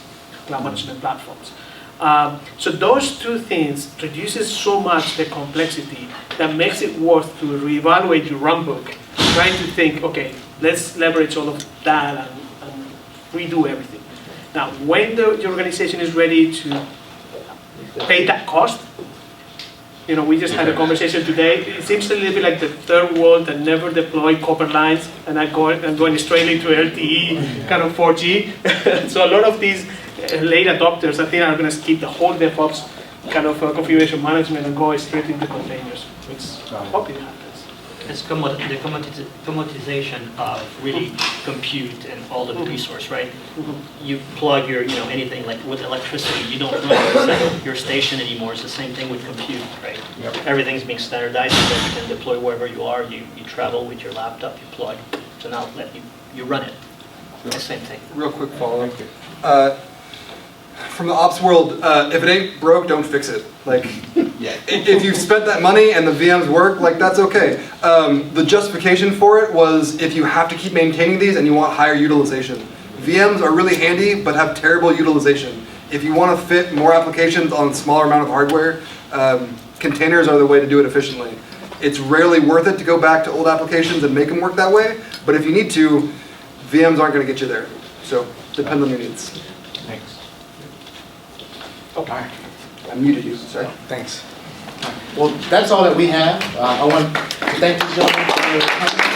B: cloud management platforms. So those two things reduces so much the complexity that makes it worth to reevaluate your runbook, trying to think, okay, let's leverage all of that and redo everything. Now, when the organization is ready to pay that cost, you know, we just had a conversation today. It seems a little bit like the third world that never deployed copper lines, and I'm going straight into LTE, kind of 4G. So a lot of these late adopters, I think, are going to skip the whole DevOps kind of configuration management and go straight into containers, which I hope it happens.
D: It's the commoditization of really compute and all the resource, right? You plug your, you know, anything like with electricity, you don't run your station anymore. It's the same thing with compute, right?
H: Yep. Everything's
D: being standardized so that you can deploy wherever you are. You travel with your laptop, you plug. So now you run it. It's the same thing.
H: Real quick follow-up. From the ops world, if it ain't broke, don't fix it. Like, if you've spent that money and the VMs work, like that's okay. The justification for it was if you have to keep maintaining these and you want higher utilization. VMs are really handy, but have terrible utilization. If you want to fit more applications on a smaller amount of hardware, containers are the way to do it efficiently. It's rarely worth it to go back to old applications and make them work that way, but if you need to, VMs aren't going to get you there. So, depends on your needs.
J: Thanks.
H: Okay. I muted you, sorry.
A: Thanks. Well, that's all that we have. I want to thank you gentlemen for coming.